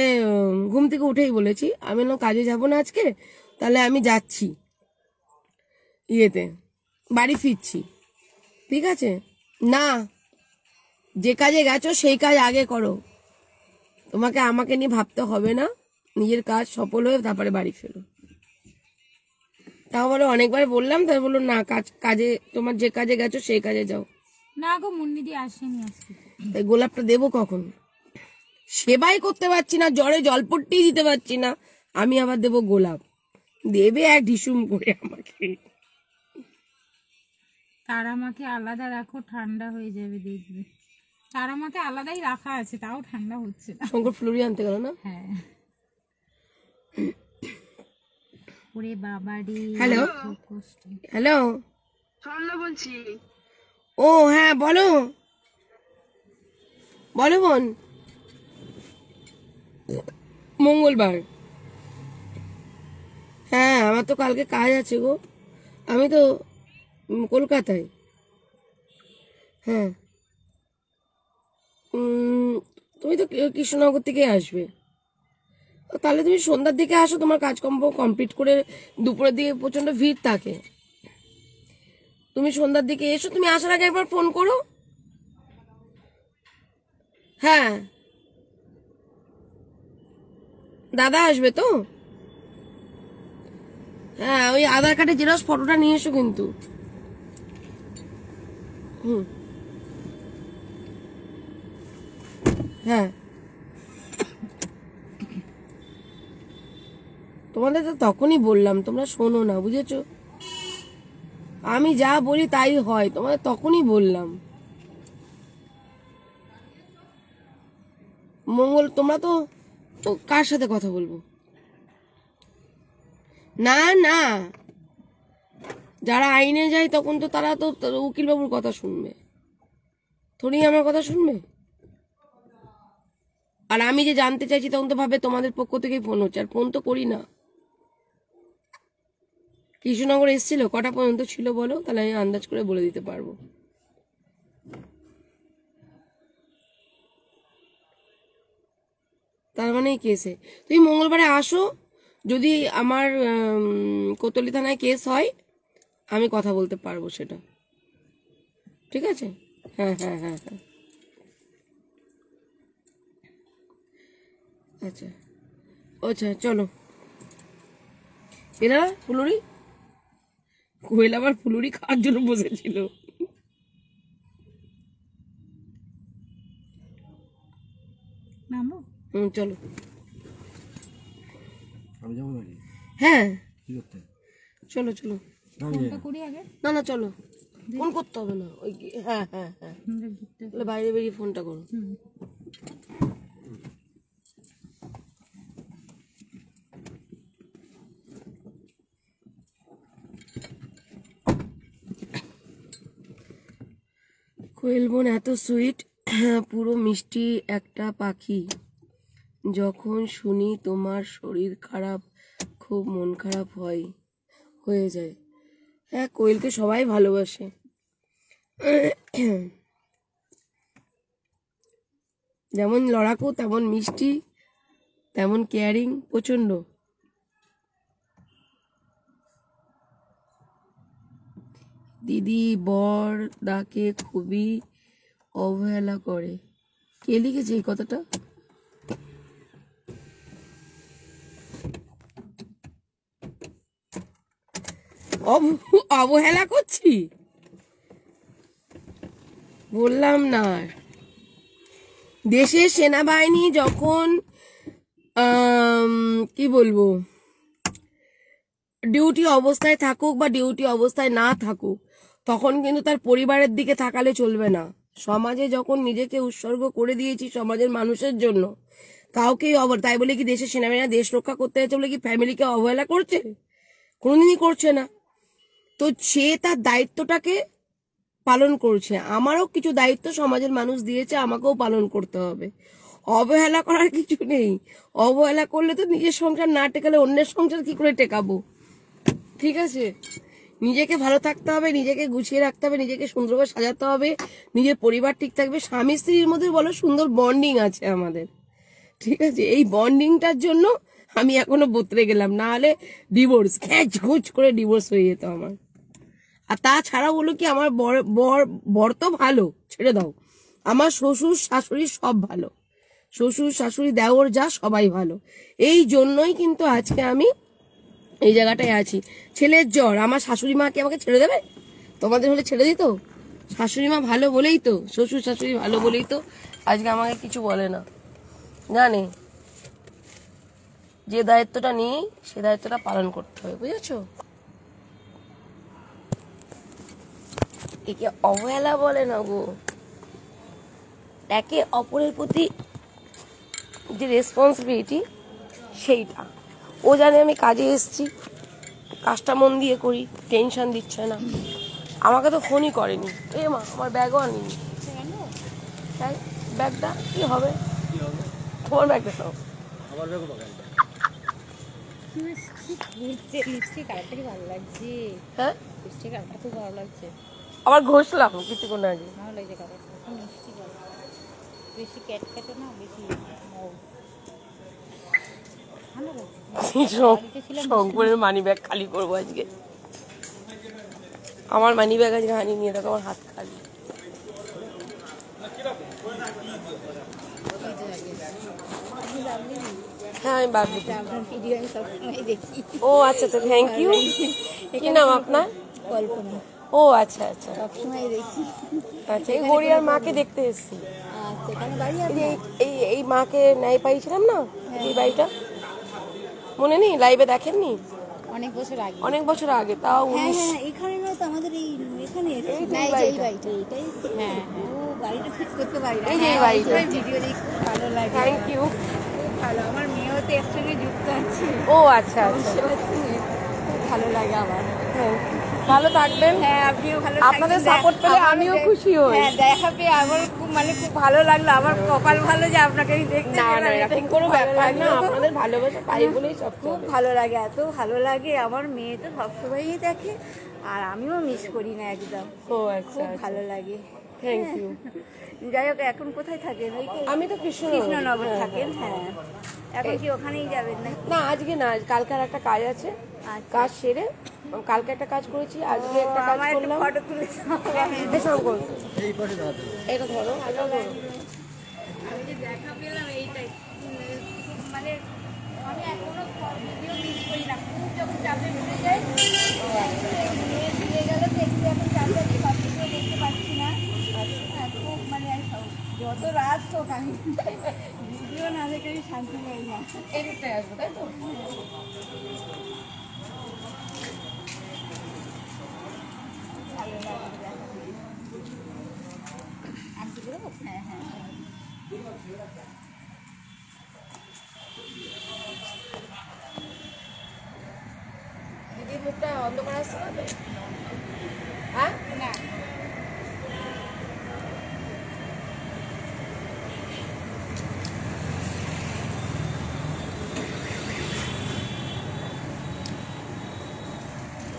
ঘুম থেকে উঠেই বলেছি, আমি বললাম কাজে যাব না আজকে, তাহলে আমি যাচ্ছি ইয়েতে, বাড়ি ফিরছি। ঠিক আছে, না যে কাজে গেছো সেই কাজ আগে করো, তোমাকে আমাকে নিয়ে ভাবতে হবে না, নিজের কাজ সফল হয়ে তারপরে বাড়ি ফেরো। তাও বলো অনেকবার বললাম, তাই বললো না কাজে, তোমার যে কাজে গেছো সেই কাজে যাও। না গো, মুন্নিদি আসেনি আজকে। তাই গোলাপটা দেবো কখন? সেবাই করতে পারছি না, জ্বরে জলপট্টি দিতে পারছি না, আমি আবার দেবো গোলাপ? দেবে এক ঢিসুম করে আমাকে। তারা মাকে আলাদা রাখো, ঠান্ডা হয়ে যাবে দেখবে। তারা মাকে আলাদাই রাখা আছে, তাও ঠান্ডা হচ্ছে না। শঙ্কর ফ্লুরি আনতে গেল না? হ্যাঁ। ওরে বাবা রে, হ্যালো খুব কষ্ট। হ্যালো, সরলা বলছি। ও হ্যাঁ বলো, বলো বোন। মঙ্গলবার? হ্যাঁ, আমার তো কালকে কাজ আছে গো, আমি তো কলকাতায়। হ্যাঁ, তুমি তো কৃষ্ণনগর থেকে আসবে, তাহলে তুমি সন্ধ্যার দিকে আসো, তোমার কাজকর্ম কমপ্লিট করে। দুপুরের দিকে প্রচন্ড ভিড় থাকে, তুমি সন্ধ্যার দিকে এসো, তুমি আসার আগে একবার ফোন করো। হ্যাঁ, দাদা আসবে তো? হ্যাঁ, ওই আধার কার্ডের জেরক্স ফটোটা নিয়ে এসো কিন্তু। হ্যাঁ, তোমাদের তো তখনই বললাম, তোমরা শোনো না, বুঝেছো? আমি যা বলি তাই হয়, তোমাদের তখনই বললাম। মঙ্গল, তোমরা তো কার সাথে কথা বলবো? না না, যারা আইনে যায় তখন তো তারা তো উকিল বাবুর কথা শুনবে, থোড়ি আমার কথা শুনবে। আর আমি যে জানতে চাইছি তখন তো ভাবে তোমাদের পক্ষ থেকেই ফোন হচ্ছে, আর ফোন তো করি না। কৃষ্ণনগর এসেছিল, কটা পর্যন্ত ছিল বলো, তাহলে আমি আন্দাজ করে বলে দিতে পারবো। তার মানে কেসে তুমি মঙ্গলবারে আসো, যদি আমার কোতোয়ালি থানায় কেস হয় আমি কথা বলতে পারবো সেটা, ঠিক আছে? হ্যাঁ হ্যাঁ হ্যাঁ হ্যাঁ, আচ্ছা আচ্ছা চলো। এরা ফুলুরি, কোয়েল আবার ফুলুরি খাওয়ার জন্য বসেছিল। নামো। চলো। আমি যাবো বাড়ি হ্যাঁ কি করতে? চলো চলো। আমি যাই ফোনটা করি আগে। না না চলো, ফোন করতে হবে না, ওই হ্যাঁ হ্যাঁ হ্যাঁ, তাহলে বাইরে বেরিয়ে ফোনটা করো। কোয়েল বোন এত সুইট, পুরো মিষ্টি একটা পাখি। যখন শুনি তোমার শরীর খারাপ, খুব মন খারাপ হয়ে যায়। হ্যাঁ, কোয়েলকে সবাই ভালোবাসে। যেমন লড়াকু তেমন মিষ্টি, তেমন কেয়ারিং, প্রচন্ড। দিদি বর দাকে খুবই অবহেলা করে। কে লিখেছে এই কথাটা? অবহেলা করছি বললাম না। দেশের সেনাবাহিনী যখন কি বলবো, ডিউটি অবস্থায় থাকুক বা ডিউটি অবস্থায় না থাকুক, তখন কিন্তু তার পরিবারের দিকে তাকালে চলবে না। সমাজে যখন নিজেকে উৎসর্গ করে দিয়েছি সমাজের মানুষের জন্য, কাউকেই তাই বলে কি দেশের সেনাবাহিনীরা দেশ রক্ষা করতে যাচ্ছে বলে কি ফ্যামিলিকে অবহেলা করছে? কোনোদিনই করছে না। তো সে তার দায়িত্বটাকে পালন করছে। আমারও কিছু দায়িত্ব সমাজের মানুষ দিয়েছে, আমাকেও পালন করতে হবে। অবহেলা করার কিছু নেই। অবহেলা করলে তো নিজের সংসার না টেকালে অন্যের সংসার কি করে টেকাবো? ঠিক আছে, নিজেকে ভালো থাকতে হবে, নিজেকে গুছিয়ে রাখতে হবে, নিজেকে সুন্দরভাবে সাজাতে হবে, নিজের পরিবার ঠিক থাকবে। স্বামী স্ত্রীর মধ্যে বলো সুন্দর বন্ডিং আছে আমাদের, ঠিক আছে? এই বন্ডিংটার জন্য আমি এখনো বতরে গেলাম, না হলে ডিভোর্স ঘুচ করে ডিভোর্স হয়ে যেত আমার। আর তাছাড়া বলো কি, আমার বর তো ভালো, ছেড়ে দাও। আমার শ্বশুর শাশুড়ি সব ভালো, শ্বশুর শাশুড়ি দেওর যা সবাই ভালো। এই জন্যই কিন্তু আজকে আমি এই জায়গাটায় আছি। ছেলের জ্বর, আমার শাশুড়ি মা কি আমাকে ছেড়ে দেবে? তোমাদের হলে ছেড়ে দিত? শাশুড়ি মা ভালো বলেই তো, শ্বশুর শাশুড়ি ভালো বলেই তো আজকে আমাকে কিছু বলে না। জানে যে দায়িত্বটা নিই সে দায়িত্বটা পালন করতে হবে, বুঝেছো? একে অবহেলা বলে না গো, একে অপরের প্রতি যে রেসপন্সিবিলিটি সেইটা। ও জানে আমি কাজে এসেছি, কাজটা মন দিয়ে করি, টেনশন দিচ্ছে না। আমাকে তো ফোনই করেনি। এ মা, আমার ব্যাগও আনিনি। ব্যাগটা কি হবে? তোমার ব্যাগটা নাও। আমার ব্যাগও পাকাই। লিপস্টিক আরেকটা কি ভালো লাগছে? হ্যাঁ, লিপস্টিক আরেকটা খুব ভালো লাগছে। আবার ঘষলাম কিছুক্ষণ আগে। ভালো লাগছে কালারটা, মিষ্টি কালার, বেশি ক্যাটক্যাটে না, বেশি মৌ। ভালো লাগছে। শঙ্করের মানি ব্যাগ খালি করবো আজকে। আমার মানি ব্যাগ আজকে হানি নিয়ে দেখো, আমার হাত খালি। হ্যাঁ আমি বাবলি। আপনার ভিডিও আমি সবসময় দেখি। ও আচ্ছা আচ্ছা, থ্যাংক ইউ। কি নাম আপনার? কল্পনা, ও আচ্ছা আচ্ছা সবসময় দেখি। আচ্ছা, এই গড়িয়ার মাকে দেখতে এসেছি। আচ্ছা, এখানে বাড়ি এই আছে? যে এই মাকে ন্যায় পাইছিলাম না, এই বাড়িটা মনে নেই? লাইভে দেখেননি? অনেক বছর আগে। অনেক বছর আগে, তাও হ্যাঁ হ্যাঁ, এখানে না তো আমাদের এই এখানে এই না, এই যে এই বাড়িটা। বাড়িটা, এইটাই। হ্যাঁ ও বাড়িটা ফিক্স করতে পারি না। এই যে এই বাড়িটা। ভিডিও দেখি, খুব ভালো লাগে। Thank you. খুব ভালো, আমার মেয়েও তো এর সঙ্গে যুক্ত আছে। ও আচ্ছা আচ্ছা, খুব ভালো লাগে আমার। হ্যাঁ, ভালো থাকবেন। হ্যাঁ, আপনিও ভালো আপনাদের থাকবেন। সাপোর্ট পেলে আমারও আমিও দেখ- খুশি হই। হ্যাঁ, দেখা পেয়ে আমার খুব খুব ভালো লাগলো। আমার কপাল ভালো যে আপনাকে আমি দেখতে না না, পেলাম। এরকম খুব কোনো ভালো ব্যাপার না, লাগলো। আপনাদের ভালোবাসা পাই বলেই সব। খুব ভালো লাগে, এত ভালো লাগে। আমার মেয়ে তো সবসময়ই দেখে, আর আমিও মিস করি না একদম। ও আচ্ছা, খুব ভালো লাগে। Thank you. যাই হোক, এখন কোথায় থাকেন? ওই তো আমি তো কৃষ্ণনগর থাকেন। হ্যাঁ, এখন কি ওখানেই যাবেন না? না, আজকে না, কালকে আর একটা কাজ আছে, কাজ সেরে কালকে একটা কাজ করেছি, আজকে একটা কাজ আমার একটু করলাম। ফটো তুলে এই শঙ্কর, এই পাশে দাঁড়াতে এটা ধরো, এটা ধরো। আমি যে দেখা পেলাম এইটাই, মানে আমি এখনো ভিডিও মিস করি না, খুব যখন চাপে পড়ে যাই নিয়ে দিয়ে গেল তো একটু এখন চাপে আছি, বাচ্চাকেও দেখতে পাচ্ছি না। হ্যাঁ, খুব মানে যত রাত হোক আমি ভিডিও না দেখে আমি শান্তি পাই না। এই দিকটায় আসবো, তাই তো? ভালো লাগে দেখা। আনতে দেবো? হ্যাঁ হ্যাঁ। দিদির মুখটা অন্ধকার আসছে না তো? হ্যাঁ, না,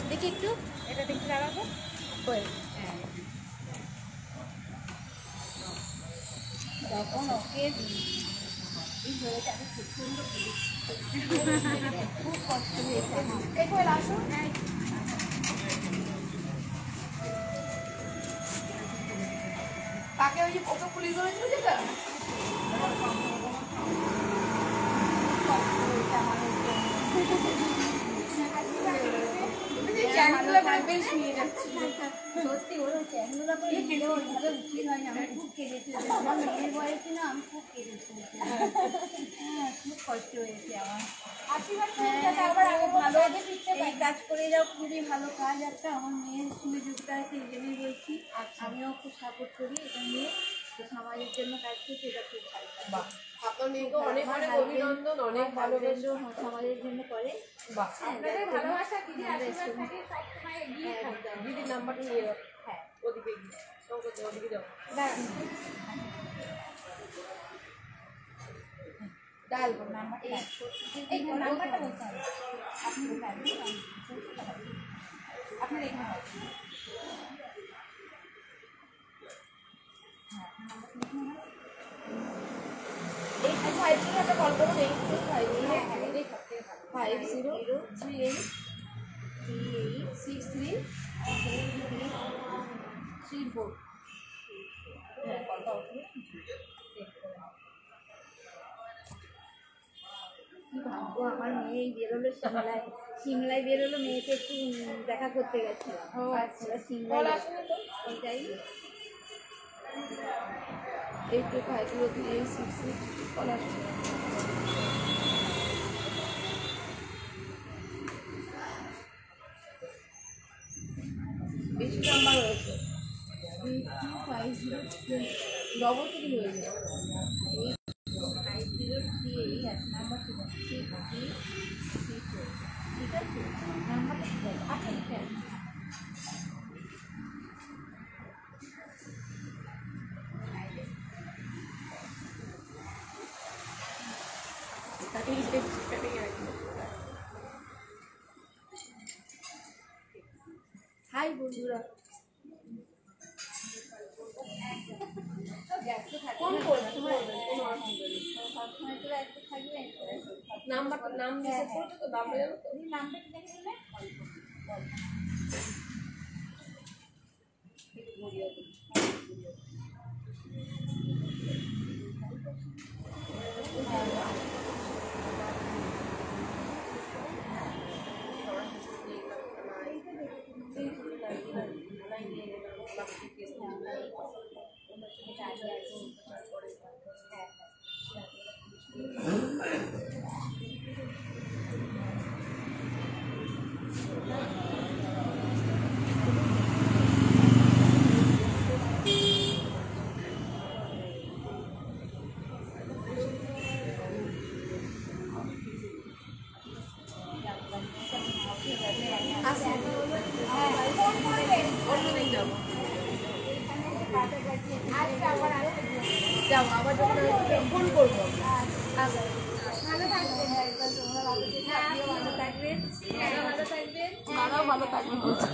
দেখি একটু এটা দেখতে লাগাবো। ওই তখন ওকে এই হয়েছে, আমি খুব সুন্দর খুব কষ্ট হয়েছে আমার। এই কই আসো। কাকে ওই যে ওকে পুলিশ ধরেছিল যেটা? চ্যানেলগুলো বেশ নিয়ে যাচ্ছি। সত্যি ওর চ্যানেলগুলো করে ভিডিও ভালো উচিত হয় না, আমি খুব কেঁদেছি। আমার মেয়ের বয়সে না আমি খুব কেঁদেছি। হ্যাঁ, খুব কষ্ট হয়েছে আমার। ভালো এই কাজ করে যাও, খুবই ভালো কাজ একটা। আমার মেয়ের সঙ্গে যুক্ত আছে, এই জন্যই বলছি। আমিও খুব সাপোর্ট করি এটা নিয়ে, তো সমাজের জন্য কাজ করছি, এটা খুব ভালো। বাহ, আপনার মেয়েকে অনেক অনেক অভিনন্দন, অনেক ভালোবাসো। সমাজের জন্য করে। বাহ, ভালোবাসা দিদির আশীর্বাদ থাকে সবসময় এগিয়ে থাকবে। দিদির নাম্বারটা নিয়ে যাও। হ্যাঁ, ওদিকে গিয়ে ওদিকে যাও। ডাল নাম্বারটা এই নাম্বারটা বলতে হবে। আপনার এখানে এই 50 একটা কল করো, এই 50386334। হ্যাঁ, কলটা উঠবে। কি ভাগ্য আমার মেয়ে এই বেরোলো সিমলায় বেরোলো, মেয়েকে একটু দেখা করতে গেছে। ও আচ্ছা, সিমলায় এটাই 82503866 কল আসবে। বেশি নাম্বার হয়েছে, 8250 হয়ে যায়। 5038 নাম্বার ঠিক আছে, ঠিক আছে, নাম্বারটা ঠিক আছে। আপনি লিখেন। হাই বন্ধুরা, ফোন করবেন, কোনো অসুবিধা নেই। সবসময় তো একটু থাকবে। নাম্বারটা নাম দিয়ে সেভ করেছো তো? নামটা জানো তো? নাম্বারটা দেখে দিলে অন্যদিন যাবো। যাবো আবার যখন আসবে ফোন করবো। ভালো থাকবেন, তোমরা ভালো থেকো, আপনিও ভালো থাকবেন, ভালো থাকবেন। তারাও ভালো থাকবে বলছে।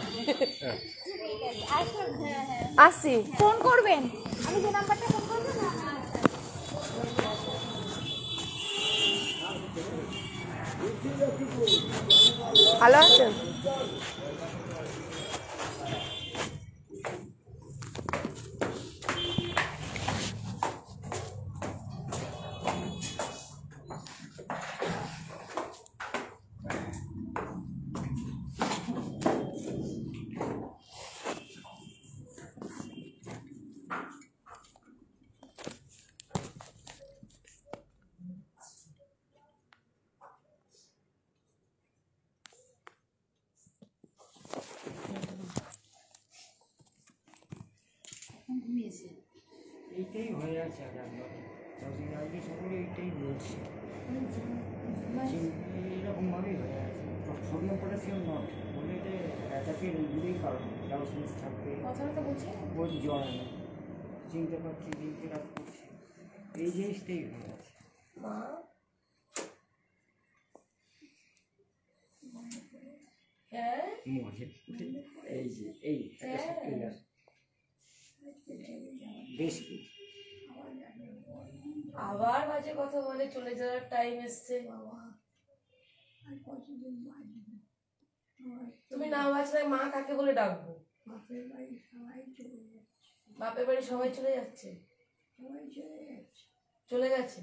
ঠিক আছে, আসুন। হ্যাঁ হ্যাঁ, আসছি। ফোন করবেন। আমি যে নাম্বারটা ফোন ভালো আছেন? এইটাই হয়ে আছে আর একবার যতদিন আগে সকলে এইটাই বলছে এরকমভাবেই হয়ে আছে সোডিয়াম পটাশিয়াম নট বলে এটা অ্যাটাকের এইগুলোই কারণ ডাউসনেস থাকবে বই জ্বর নেই চিনতে পারছি দিনকে রাত করছি এই জিনিসটাই হয়ে আছে মজা এই যে এই বেশ কিছু আবার বাজে কথা বলে চলে যাওয়ার টাইম এসছে। তুমি না বাঁচলে মা কাকে বলে ডাকবো? বাপের বাড়ি সবাই চলে যাচ্ছে, চলে গেছে,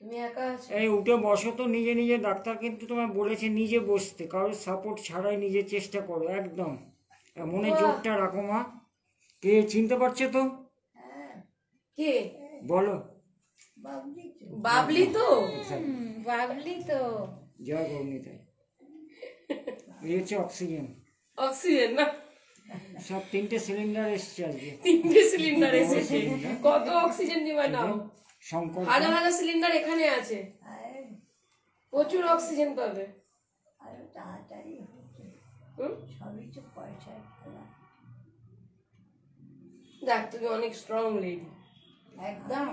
তুমি একা আছো। এই উঠে বসো তো নিজে নিজে, ডাক্তার কিন্তু তোমায় বলেছে নিজে বসতে, কারোর সাপোর্ট ছাড়াই নিজে চেষ্টা করো একদম। মনে জোরটা রাখো মা। কে চিনতে পারছো তো? কে বলো। বাবলি তো? বাবলি তো। জয় গৌরনীতাই। এই হচ্ছে অক্সিজেন। অক্সিজেন না, সব 3টে সিলিন্ডার এসছে আজকে। 3টে সিলিন্ডার এসেছে। কত অক্সিজেন নিবা নাও? সংকল্প হাজার হাজার সিলিন্ডার এখানে আছে, প্রচুর অক্সিজেন পাবে। দেখ তুমি অনেক স্ট্রং লেডি একদম।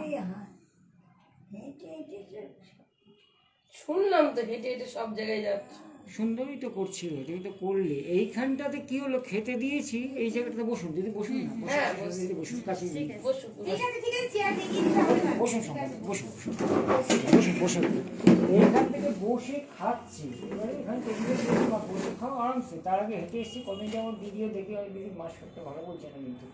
শুনলাম তো হেঁটে হেঁটে সব জায়গায় যাচ্ছে। সুন্দরই তো করছিল, তুমি তো করলে। এইখানটাতে কি হলো, খেতে দিয়েছি, এই জায়গাটাতে বসুন দিদি, বসুন না, হ্যাঁ, বসুন কাছে বসু ঠিক আছে চেয়ার দিয়ে দিতে হবে না। বসুন সঙ্গে বসুন বসুন বসুন। এইখান থেকে বসে খাচ্ছি, এবারে এখান থেকে বসে খাও আরামসে। তার আগে হেঁটে এসেছি, কদিন যেমন ভিডিও দেখে ওই দিদির মাছ করতে ভালো বলছে না, কিন্তু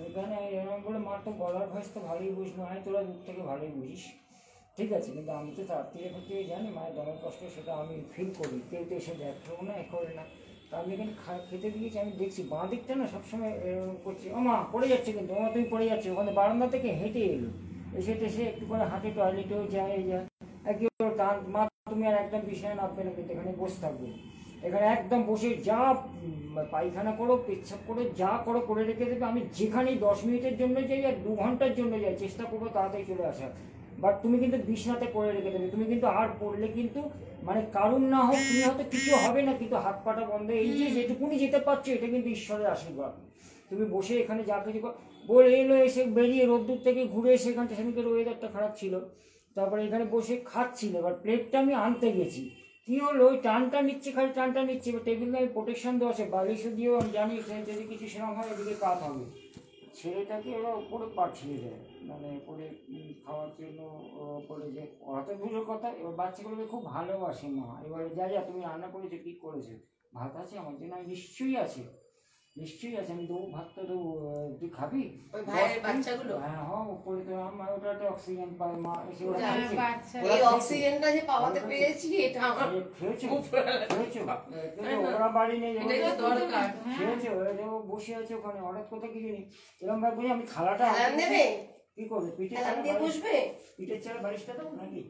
এখানে এরকম বলে মার তো গলার ভয়েস তো ভালোই বুঝ না হয়, তোরা দূর থেকে ভালোই বুঝিস, ঠিক আছে। কিন্তু আমি তো তার থেকে জানি মায়ের দমের কষ্ট, সেটা আমি ফিল করি। কেউ তো এসে দেখেও না, এ করে না। তা আমি এখানে খেতে দিয়েছি, আমি দেখছি বাঁ দিকটা না সবসময় এরকম করছি। ও মা পড়ে যাচ্ছে, কিন্তু ও মা তুমি পড়ে যাচ্ছে। ওখানে বারান্দা থেকে হেঁটে এলো, এসে টেসে একটু করে হাঁটে, টয়লেটেও যায় যায়। কি টান মা, তুমি আর একদম বিছানায় নামবে না, কিন্তু এখানে বসে থাকবে। এখানে একদম বসে যা পায়খানা করো, পেচ্ছাপ করো, যা করো করে রেখে দেবে। আমি যেখানেই 10 মিনিটের জন্য যাই আর 2 ঘন্টার জন্য যাই, চেষ্টা করবো তাড়াতাড়ি চলে আসার। বাট তুমি কিন্তু বিছনাতে করে রেখে দেবে। তুমি কিন্তু আর পড়লে কিন্তু মানে কারুর না হোক, তুমি হয়তো কিছু হবে না, কিন্তু হাত পাটা বন্ধ। এই যে যেটুকুনি যেতে পারছো, এটা কিন্তু ঈশ্বরের আশীর্বাদ। তুমি বসে এখানে যা কিছু বলে এলো, এসে বেরিয়ে রোদ্দুর থেকে ঘুরে এসে এখানটা, সেদিকের ওয়েদারটা খারাপ ছিল, তারপরে এখানে বসে খাচ্ছিল। এবার প্লেটটা আমি আনতে গেছি, কি হলো, ওই টানটা নিচ্ছে, খালি টানটা নিচ্ছে। এবার টেবিলে আমি প্রোটেকশন দেওয়া আছে, বালিশও দিয়েও আমি জানি যদি কিছু সেরকম হয় এদিকে কাত হবে। ছেলেটাকে ওরা উপরে পাঠিয়ে দেয়, মানে করে খাওয়ার জন্য করে, যে অত দূরের কথা। এবার বাচ্চাগুলোকে খুব ভালোবাসে মা। এবারে যা যা তুমি রান্না করেছো, কী করেছো, ভাত আছে আমার জন্য? আমি নিশ্চয়ই আছে, নিশ্চয়ই আছে, আমি দেবো, ভাতটা দেবো, তুই খাবি? বাচ্চাগুলো হ্যাঁ হ্যাঁ, উপরে তো আমার ওটা অক্সিজেন পায় মা, এসে ওরা খাচ্ছে। এই অক্সিজেনটা যে পাওয়াতে পেরেছি, এটা আমার খেয়েছো খেয়েছো, ওরা বাড়ি নেই, দরকার। খেয়েছো, বসে আছে ওখানে, হঠাৎ কথা কি জানি এরকম ভাবে বুঝি। আমি থালাটা নেবে, কি করবে, পিঠে দিয়ে বসবে, পিঠের চালা বালিশটা দেবো নাকি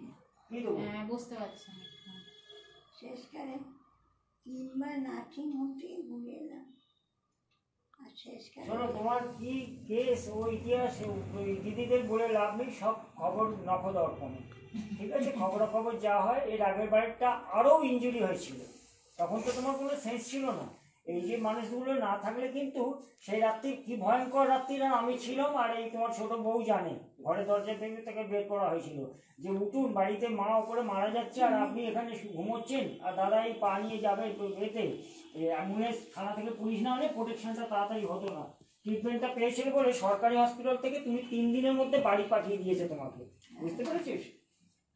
কি দেবো? বুঝতে পারছি না। শেষকালে 3 বার নার্সিং হোম থেকে ঘুরে এলাম, আর শেষকালে শোনো, তোমার কি কেস ও ইতিহাস ওই দিদিদের বলে লাভ নেই, সব খবর নখদর্পণে, ঠিক আছে। খবরাখবর যা হয়, এর আগের বারেরটা আরও ইনজুরি হয়েছিল, তখন তো তোমার কোনো সেন্স ছিল না। এই যে মানুষগুলো না থাকলে কিন্তু সেই রাত্রি কি ভয়ঙ্কর রাত্রি না, আমি ছিলাম। আর এই তোমার ছোট বউ জানে, ঘরে দরজা থেকে তাকে বের করা হয়েছিল যে উঠুন, বাড়িতে মা ওপরে মারা যাচ্ছে আর আপনি এখানে ঘুমোচ্ছেন, আর দাদা এই পা নিয়ে যাবে এতে অ্যাম্বুলেন্স, থানা থেকে পুলিশ না হলে প্রোটেকশনটা তাড়াতাড়ি হতো না। ট্রিটমেন্টটা পেয়েছিল বলে সরকারি হসপিটাল থেকে তুমি 3 দিনের মধ্যে বাড়ি পাঠিয়ে দিয়েছে তোমাকে, বুঝতে পেরেছিস?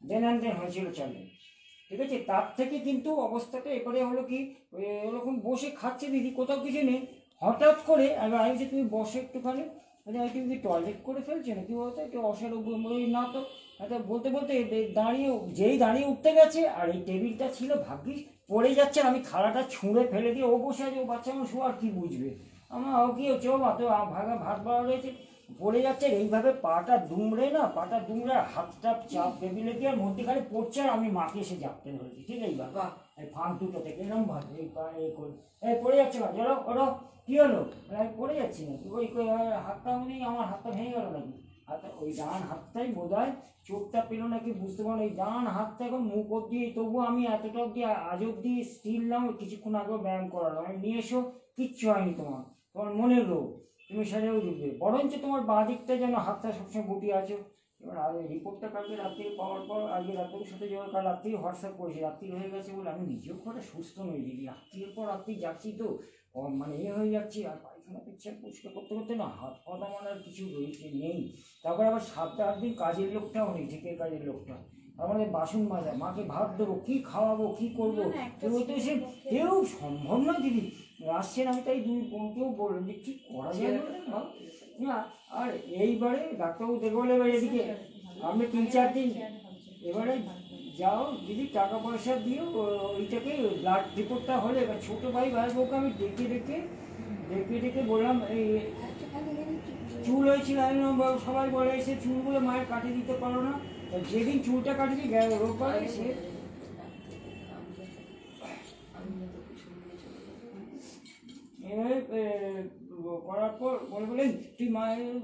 দেন অ্যান্ড দেন হয়েছিল চালে। ঠিক আছে, তার থেকে কিন্তু অবস্থাটা এবারে হলো কি, ওরকম বসে খাচ্ছে দিদি, কোথাও কিছু নেই, হঠাৎ করে আমি যে তুমি বসে একটুখানি, তুমি কি টয়লেট করে ফেলছো নাকি বলতো, একটু অসারোগ্য না তো। আচ্ছা, বলতে বলতে দাঁড়িয়ে উঠতে গেছে, আর এই টেবিলটা ছিল ভাগ্যিস পড়ে যাচ্ছে, আর আমি থালাটা ছুঁড়ে ফেলে দিয়ে ও বসে আছে, ও বাচ্চা মানুষ, ও আর কি বুঝবে, আমার কি হচ্ছে, ও তো ভাত বাড়া রয়েছে, পড়ে যাচ্ছে, এইভাবে পাটা দুমড়ে হাতটা চাপ টেবিলে দিয়ে আর মধ্যেখানে পড়ছে, আর আমি মাকে এসে জাপতে ধরেছি, ঠিক আছে, এইভাবে এই ফাঁক দুটো থেকে এরকম ভাবে এই পড়ে যাচ্ছে না, চলো ওরা কি হলো, আমি পড়ে যাচ্ছি না, ওই হাতটা আমার হাতটা ভেঙে গেল নাকি, হাতটা ওই ডান হাতটাই বোধ হয় চোটটা পেলো নাকি বুঝতে পারলো, এই ডান হাতটা এখন মুখ অব্দি, তবুও আমি এতটা অব্দি আজ অব্দি স্টিল নাম, কিছুক্ষণ আগেও ব্যায়াম করালাম, আমি নিয়ে এসো, কিচ্ছু হয়নি, তোমার মনের রোগ, তুমি সেরেও দিবে, বরঞ্চ তোমার বাঁ দিকটা যেন হাতটা সবসময় গুটিয়ে আছো। এবার আর রিপোর্টটা কালকে রাত্রে পাওয়ার পর আজকে রাত্রের সাথে যাওয়ার, কাল রাত্রেই হোয়াটসঅ্যাপ করেছি, রাত্রি হয়ে গেছে বলে আমি নিজেও খুব সুস্থ নই দিদি, রাত্রির পর রাত্রি যাচ্ছি তো মানে হয়ে যাচ্ছি, আর পায়খানা পিচ্ছা পরিষ্কার করতে করতে না হাত পাতা মানে আর কিছু রয়েছে নেই। তারপর আবার 7-8 দিন কাজের লোকটাও নেই, ঠিকই কাজের লোকটা, আমাদের বাসন মাজা, মাকে ভাত দেবো, কি খাওয়াবো, কি করবো, কেউ তো সে কেউ সম্ভব না দিদি, আসছেন, আমি তাই দুই বোনকেও বললাম যে কি করা যায় না। আর এইবারে ডাক্তারবাবু দেখবো এবার এদিকে আপনি 3-4 দিন এবারে যাও দিদি, টাকা পয়সা দিও, ওইটাকে ব্লাড রিপোর্টটা হলে, এবার ছোটো ভাই বউকে আমি ডেকে বললাম, এই চুল হয়েছিল, সবাই বলে এসে চুলগুলো মায়ের কাটিয়ে দিতে পারো না, যেদিন চুলটা কাটিয়েছি রোববার এসে করার পর বললেন তুই মায়ের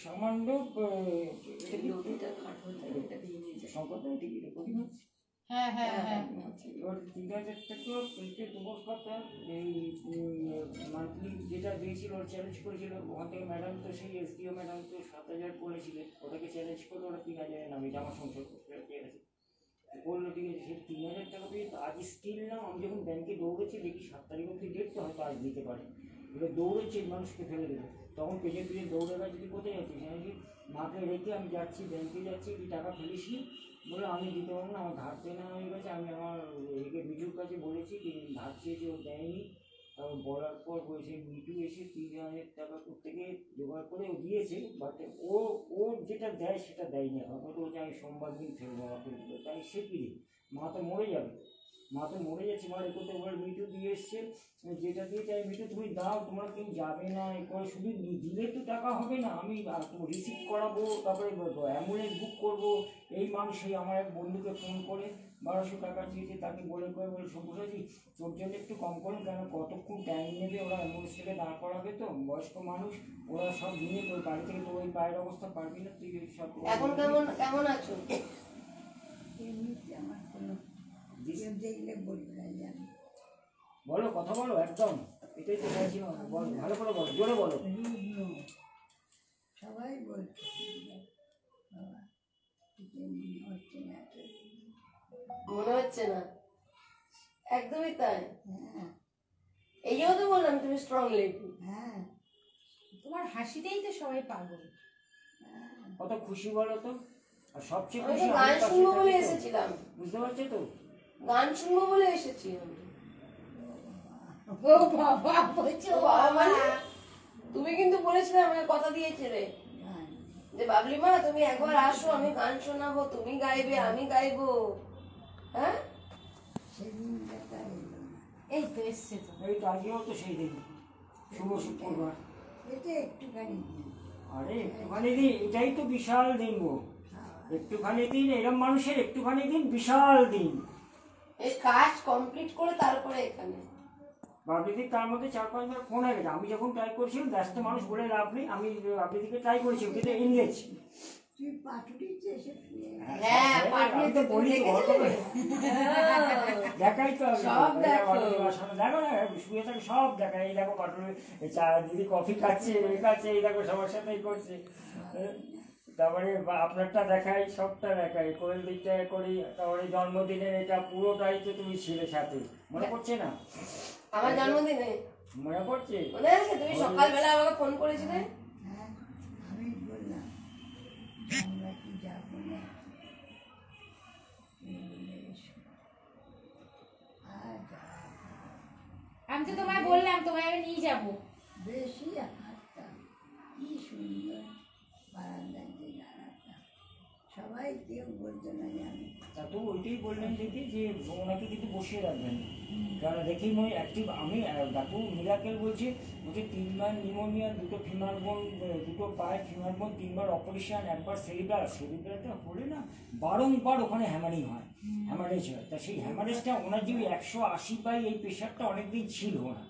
সামান্য এবার 3,000 টাকা তোমার কথা, এই মান্থলি যেটা দিয়েছিল চ্যালেঞ্জ করেছিল ওখান থেকে ম্যাডাম, তো সেই এসডিও ম্যাডাম তো 7,000 বলেছিলেন, ওটাকে চ্যালেঞ্জ করলে ওরা 3,000 নামে আমার সংসার করতে আছে বললো, ঠিক আছে, সেই 3,000 টাকা পেয়ে আজ স্টিল নাম, আমি যখন ব্যাংকে দৌড়েছি দেখি 7 তারিখ অব্দি ডেট, তো হয়তো আজ দিতে পারে, এবার দৌড়েছে মানুষকে ফেলে দেবে, তখন পেছন দৌড়ে গেছে, যদি কোথায় যাচ্ছি, সেখানে মাকে রেখে আমি যাচ্ছি ব্যাংকে যাচ্ছি, কি টাকা ফেলিস নি, বলে আমি দিতে পারবো না, আমার ধার দেনা হয়ে গেছে, আমি আমার এদিকে বিজুর কাছে বলেছি কি ধার চেয়েছে, ও দেয়নি, তারপর বলার পর বলছে মিটু এসে 3,000 টাকা থেকে জোগাড় করে ও দিয়েছে, বাট ও যেটা দেয় সেটা দেয়নি, এখন তো বলছে আমি সোমবার দিন ফেলবো আমাকে, তাই সে কি মা তো মরে যাবে, মা তো মরে যাচ্ছে, মা রেখে এবার মিটু দিয়ে এসছে, যেটা দিয়ে চাই মিটু তুমি দাও, তোমার কেউ যাবে না, এরপরে শুধু দিলে তো টাকা হবে না, আমি রিসিভ করাবো, তারপরে অ্যাম্বুলেন্স বুক করবো, এই মানুষই আমার এক বন্ধুকে ফোন করে 1200 টাকা চেয়েছে, তাকে বলে সবুজাজি তোর জন্য একটু কম করুন, কেন কতক্ষণ টাইম নেবে, ওরা অ্যাম্বুলেন্স থেকে দাঁড় করাবে, তো বয়স্ক মানুষ, ওরা সব নিয়ে তোর বাড়ি থেকে, তো ওই পায়ের অবস্থা পারবি না, তুই সব এখন কেমন আছো? এমনিতে আমার কোনো কেউ দেখলে বলবে না যে আমি বলো, কথা বলো, একদম এটাই তো চাইছি, বলো ভালো করে বলো, জোরে বলো। সবাই বলছে বাবা কিছু মনে হচ্ছে না, মনে হচ্ছে না, একদমই তাই, হ্যাঁ এই জন্য তো বললাম তুমি স্ট্রং লেডি, হ্যাঁ তোমার হাসিতেই তো সবাই পাগল। কত খুশি বলো তো, আর সবচেয়ে আমি খুশি তো গান শুনবো বলে এসেছিলাম, বুঝতে পারছো তো, গান শুনবো বলে এসেছি আমি। ও বাবা বলছো ও বাবা মানে তুমি কিন্তু বলেছিলে, আমাকে কথা দিয়েছিলে যে বাবলি মা তুমি একবার আসো, আমি গান শোনাবো, তুমি গাইবে আমি গাইবো, হ্যাঁ সেদিন দেখা এলো না, এই তো এসছে তো। এই তো আজকেও তো সেই দিন, শুভ শুক্রবার, এটা একটুখানি দিন আরে একটুখানি দিন, এটাই তো বিশাল দিন গো, একটুখানি দিন, এরকম মানুষের একটুখানি দিন বিশাল দিন, এই কাজ কমপ্লিট করে তারপরে এখানে বাবলিদিক তার মধ্যে 4-5 বার ফোন হয়ে গেছে, আমি যখন ট্রাই করেছিলাম, ব্যস্ত মানুষ বলে লাভ নেই, আমি বাবলিদিকে ট্রাই করেছিলাম কিন্তু এনগেজ, তুই পাটুরিতে এসে শুয়ে হ্যাঁ আমি তো বলি দেখাই তো, সব দেখো। দেখো না শুয়ে থাকে সব দেখায়, এই দেখো পাটুরে চা দিদি কফি খাচ্ছে, এই দেখো সবার সাথেই করছে, তারপরে আপনারটা দেখাই, সবটা দেখাই, কোয়েল দিকটা করি, তারপরে জন্মদিনের এটা পুরোটাই তো তুমি ছিলে সাথে, মনে পড়ছে না আমার জন্মদিনে মনে পড়ছে, মনে আছে তুমি সকালবেলা আমাকে ফোন করেছিলে, হ্যাঁ আমি বললাম আমরা কি যাবো না, তুমি বলে এসো, আমি তো তোমায় বললাম তোমায় আমি নিয়ে যাবো। বেশি হাঁটতা, কি সুন্দর বারান্দায় যে দাঁড়াতা, সবাই কেউ বলতো না যে আমি তা তো ওইটাই বললেন দেখি যে ওনাকে কিন্তু বসিয়ে রাখবেন, কারণ দেখেই মনে অ্যাক্টিভ। আমি ডাক্তার মিরাকেল বলছি, বলছে 3 বার নিউমোনিয়া, 2টো ফিমার বোন, 2টো পায়ে ফিমার বোন, 3বার অপারেশন, একবার সেরিব্রালটা হলে না বারংবার ওখানে হ্যামারিং হয়, হ্যামারেজ হয়। তা সেই হ্যামারেজটা ওনার যে 180 এই প্রেশারটা অনেকদিন ছিল না।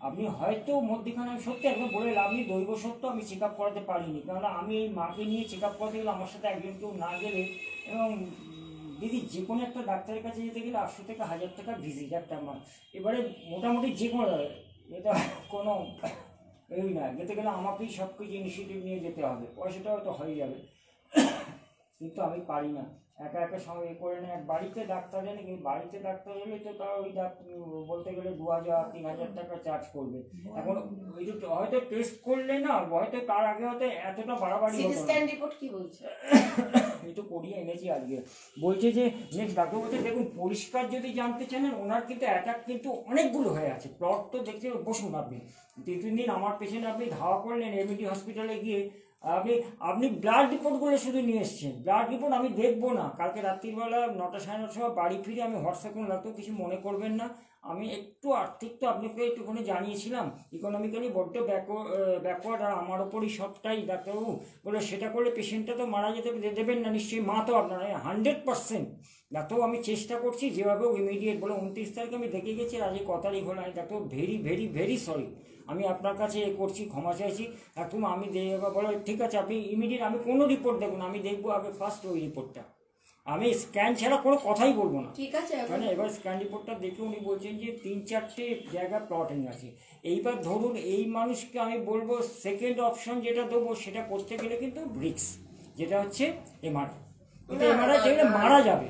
আপনি হয়তো মধ্যখানে, আমি সত্যি একদম বলে লাভ নেই, দৈব সত্য আমি চেক আপ করাতে পারিনি, কারণ আমি এই মাকে নিয়ে চেক আপ করাতে গেলে আমার সাথে একজন কেউ না গেলে, এবং দিদি যে কোনো একটা ডাক্তারের কাছে যেতে গেলে 800 থেকে 1000 টাকা ভিজিট একটা আমার। এবারে মোটামুটি যে কোনো, এটা কোনো এই না, যেতে গেলে আমাকেই সব কিছু ইনিশিয়েটিভ নিয়ে যেতে হবে, পয়সাটা হয়তো হয়ে যাবে, কিন্তু আমি পারি না একা একা সময় করে না। বাড়িতে ডাক্তার জানি, কিন্তু বাড়িতে ডাক্তার হলে তো তাও ওই বলতে গেলে 2000-3000 টাকা চার্জ করবে। এখন ওই যে হয়তো টেস্ট করলে না, হয়তো তার আগে হয়তো এতটা বাড়াবাড়ি হতো না। রিপোর্ট কি বলছে? এই তো করিয়ে এনেছি আজকে। বলছে যে নেক্সট ডাক্তার বলছে দেখুন পরিষ্কার যদি জানতে চান, ওনার কিন্তু অ্যাটাক কিন্তু অনেকগুলো হয়ে আছে, প্লট তো দেখতে বসুন আপনি 2-3 দিন আমার পেশেন্ট আপনি ধাওয়া করলেন এমইডি হসপিটালে গিয়ে, আপনি ব্লাড রিপোর্টগুলো শুধু নিয়ে এসছেন। ব্লাড রিপোর্ট আমি দেখবো না, কালকে রাত্রিবেলা 9টা 9:30 সময় বাড়ি ফিরে আমি হোয়াটসঅ্যাপে লাগতো, কিছু মনে করবেন না। আমি একটু আর্থিক তো আপনাকে একটুখানি জানিয়েছিলাম, ইকোনমিক্যালি বড্ড ব্যাকওয়ার্ড, আর আমার ওপরই সবটাই। ডাক্তারবাবু বলে সেটা করলে পেশেন্টটা তো মারা যেতে দেবেন না নিশ্চয়ই, মা তো আপনারা 100%। ডাক্তারবাবু আমি চেষ্টা করছি যেভাবে ইমিডিয়েট, বলে 29 তারিখে আমি দেখে গেছি, আজকে ক তারিখ হলো। আমি ডাক্তারবাবু ভেরি ভেরি ভেরি সরি, আমি আপনার কাছে করছি, ক্ষমা চাইছি। একদম আমি বলো ঠিক আছে আপনি ইমিডিয়েট, আমি কোনো রিপোর্ট দেখুন, আমি দেখবো আগে ফার্স্ট ওই রিপোর্টটা, আমি স্ক্যান ছাড়া কোনো কথাই বলবো না। ঠিক আছে, মানে এবার স্ক্যান রিপোর্টটা দেখে উনি বলছেন যে 3-4টে জায়গা প্লটিং আছে। এইবার ধরুন এই মানুষকে আমি বলবো সেকেন্ড অপশন যেটা দেবো সেটা করতে গেলে কিন্তু ব্রিক্স, যেটা হচ্ছে এমআরআই। কিন্তু এমআরআই যেটা মারা যাবে,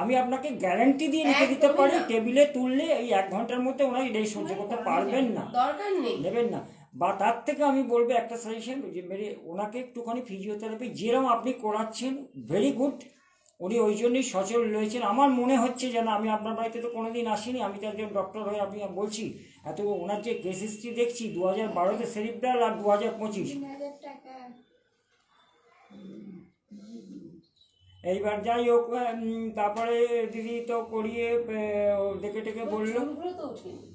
আমি আপনাকে গ্যারান্টি দিয়ে লিখে দিতে পারি, টেবিলে তুললে এই 1 ঘন্টার মধ্যে ওনারা এটাই সহ্য করতে পারবেন না, দরকার নেই, নেবেন না। বা তার থেকে আমি বলবো একটা সাজেশন, যে মেরে ওনাকে একটুখানি ফিজিওথেরাপি যেরকম আপনি করাচ্ছেন ভেরি গুড, উনি ওই জন্যই সচল রয়েছেন। আমার মনে হচ্ছে যেন, আমি আপনার বাড়িতে তো কোনোদিন আসিনি, আমি তো একজন ডক্টর হয়ে আপনি বলছি, এত ওনার যে কেস হিস্ট্রি দেখছি 2012-তে সেরিব্রাল আর 2025। 3000 টাকা এইবার যাই হোক, তারপরে দিদি তো করিয়ে দেখে টেকে বললো, চুলগুলো তো উঠিনি,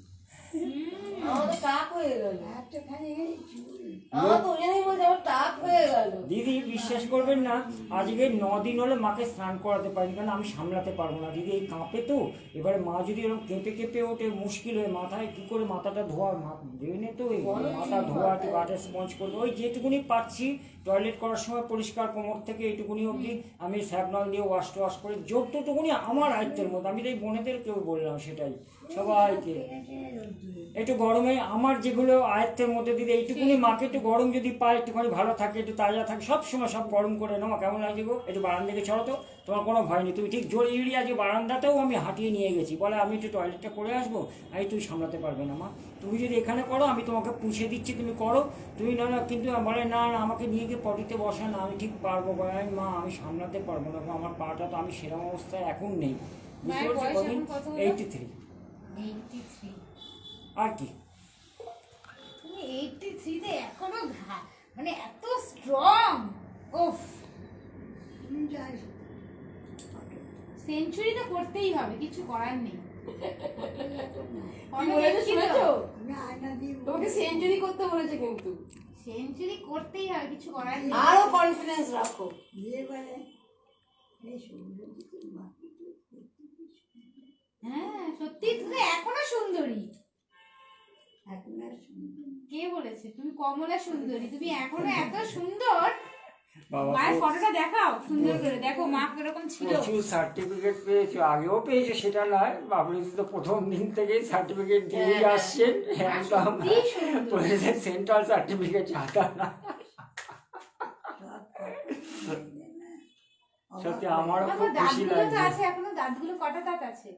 আমার তো টাক হয়ে গেল, এতখানি চুল, আমার তো ওই জন্যই বলছি আমার টাক হয়ে গেল। দিদি বিশ্বাস করবেন না, আজকে 9 দিন হলে মাকে স্নান করাতে পারিনি, কারণ আমি সামলাতে পারবো না দিদি, এই কাঁপে তো। এবারে মা যদি এরকম কেঁপে কেঁপে ওঠে মুশকিল হয়ে, মাথায় কী করে মাথাটা ধোয়া, দেবে তো ওই মাথা ধোয়া, একটু গাটের স্পঞ্জ করবে, ওই যেটুকুনি পাচ্ছি টয়লেট করার সময় পরিষ্কার কোমর থেকে এইটুকুনি অবধি আমি স্যাবনল দিয়ে ওয়াশ করে যতটুকুনি আমার আয়ত্তের মধ্যে, আমি এই বোনেদের কেউ বললাম সেটাই সবাইকে, একটু গরমে আমার যেগুলো আয়ত্তের মধ্যে দিদি এইটুকুনি, মাকে একটু গরম যদি পায়, একটুখানি ভালো থাকে, একটু তাজা থাকে, সব সময় সব গরম করে নাও, কেমন লাগছে গো, একটু বারান্দাকে ছড়ো তো, তোমার কোনো ভয় নেই, তুমি ঠিক জোর ইউরি আজকে বারান্দাতেও আমি হাঁটিয়ে নিয়ে গেছি, বলে আমি একটু টয়লেটটা করে আসবো, আমি তুই সামলাতে পারবে না মা, তুমি যদি এখানে করো আমি তোমাকে পুষে দিচ্ছি, তুমি করো, তুমি না, কিন্তু বলে না না আমাকে নিয়ে গিয়ে পটিতে বসা না, আমি ঠিক পারবো, আমি মা আমি সামলাতে পারবো না, আমার পাটা তো আমি সেরকম অবস্থায় এখন নেই, বুঝতে পারছি, 83। 83 আর কি তুমি 83 তে এখনো মানে এত স্ট্রং, ওফ, সেঞ্চুরি তো করতেই হবে, কিছু করার নেই। আমি আয়না দিয়ে তোমাকে সেঞ্চুরি করতে বলেছে, কিন্তু সেঞ্চুরি করতেই হবে, কিছু করার নেই। আরো কনফিডেন্স রাখো। দিয়ে বলে এই সৌন্দর্য মাকে হ্যাঁ সত্যি তুমি এখনো সুন্দরী। এখন আর সুন্দর কে বলেছে তুমি কমলা সুন্দরী? তুমি এখনো এত সুন্দর। বাবা মায়ের ফটোটা দেখাও সুন্দর করে, দেখো মা কিরকম ছিল। প্রচুর সার্টিফিকেট পেয়েছো, আগেও পেয়েছো সেটা নয়, বাবলি তো প্রথম দিন থেকেই সার্টিফিকেট দিয়ে আসছেন, একদম সেন্ট্রাল সার্টিফিকেট হাতা না। সত্যি আমারও দেখো খুব খুশি দাঁতগুলো তো লাগছে। আছে, এখনো দাঁতগুলো কটা দাঁত আছে?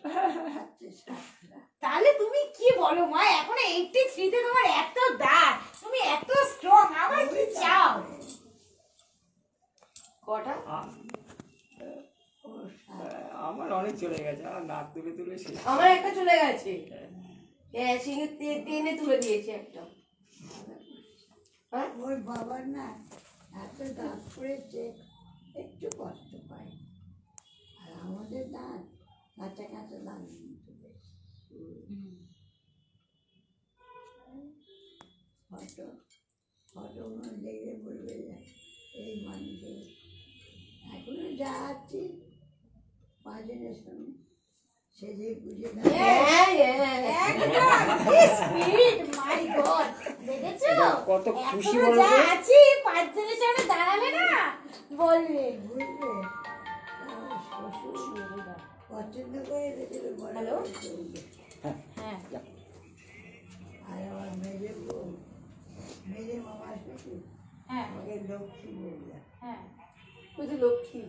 তাহলে তুমি কি বলো মা, এখনো 83 তে তোমার এত দাঁত, তুমি এত স্ট্রং, আমার কি চাও? কটা? আমার অনেক চলে গেছে, আমার নাক তুলে তুলে শেষ। আমার একটা চলে গেছে। হ্যাঁ সিঙ্গে টেনে তুলে দিয়েছে একদম। হ্যাঁ ওর বাবার না এত দাঁত পড়েছে, একটু কষ্ট পায়। আর আমাদের দাঁত কাঁচা কাঁচা দাঁত কিন্তু বেশ। ফটো ফটোগুলো দেখে বলবে যে এই মানুষের এখনো যা আছে 5 দিনের সামনে সেজে গুজে হ্যাঁ হ্যাঁ মাই গড, দেখেছো কত খুশি এখনো বলবে। যা আছি 5 জনের সামনে দাঁড়াবে না বলবে। বুঝবে। আমার শ্বশুর পছন্দ করে রেখেছিল বড় হ্যালো? হ্যাঁ। হ্যাঁ আর আমার মেজে বউ, মেজে মামার শ্বশুর হ্যাঁ আমাকে লক্ষ্মী বলবে। হ্যাঁ বুঝি লক্ষ্মী।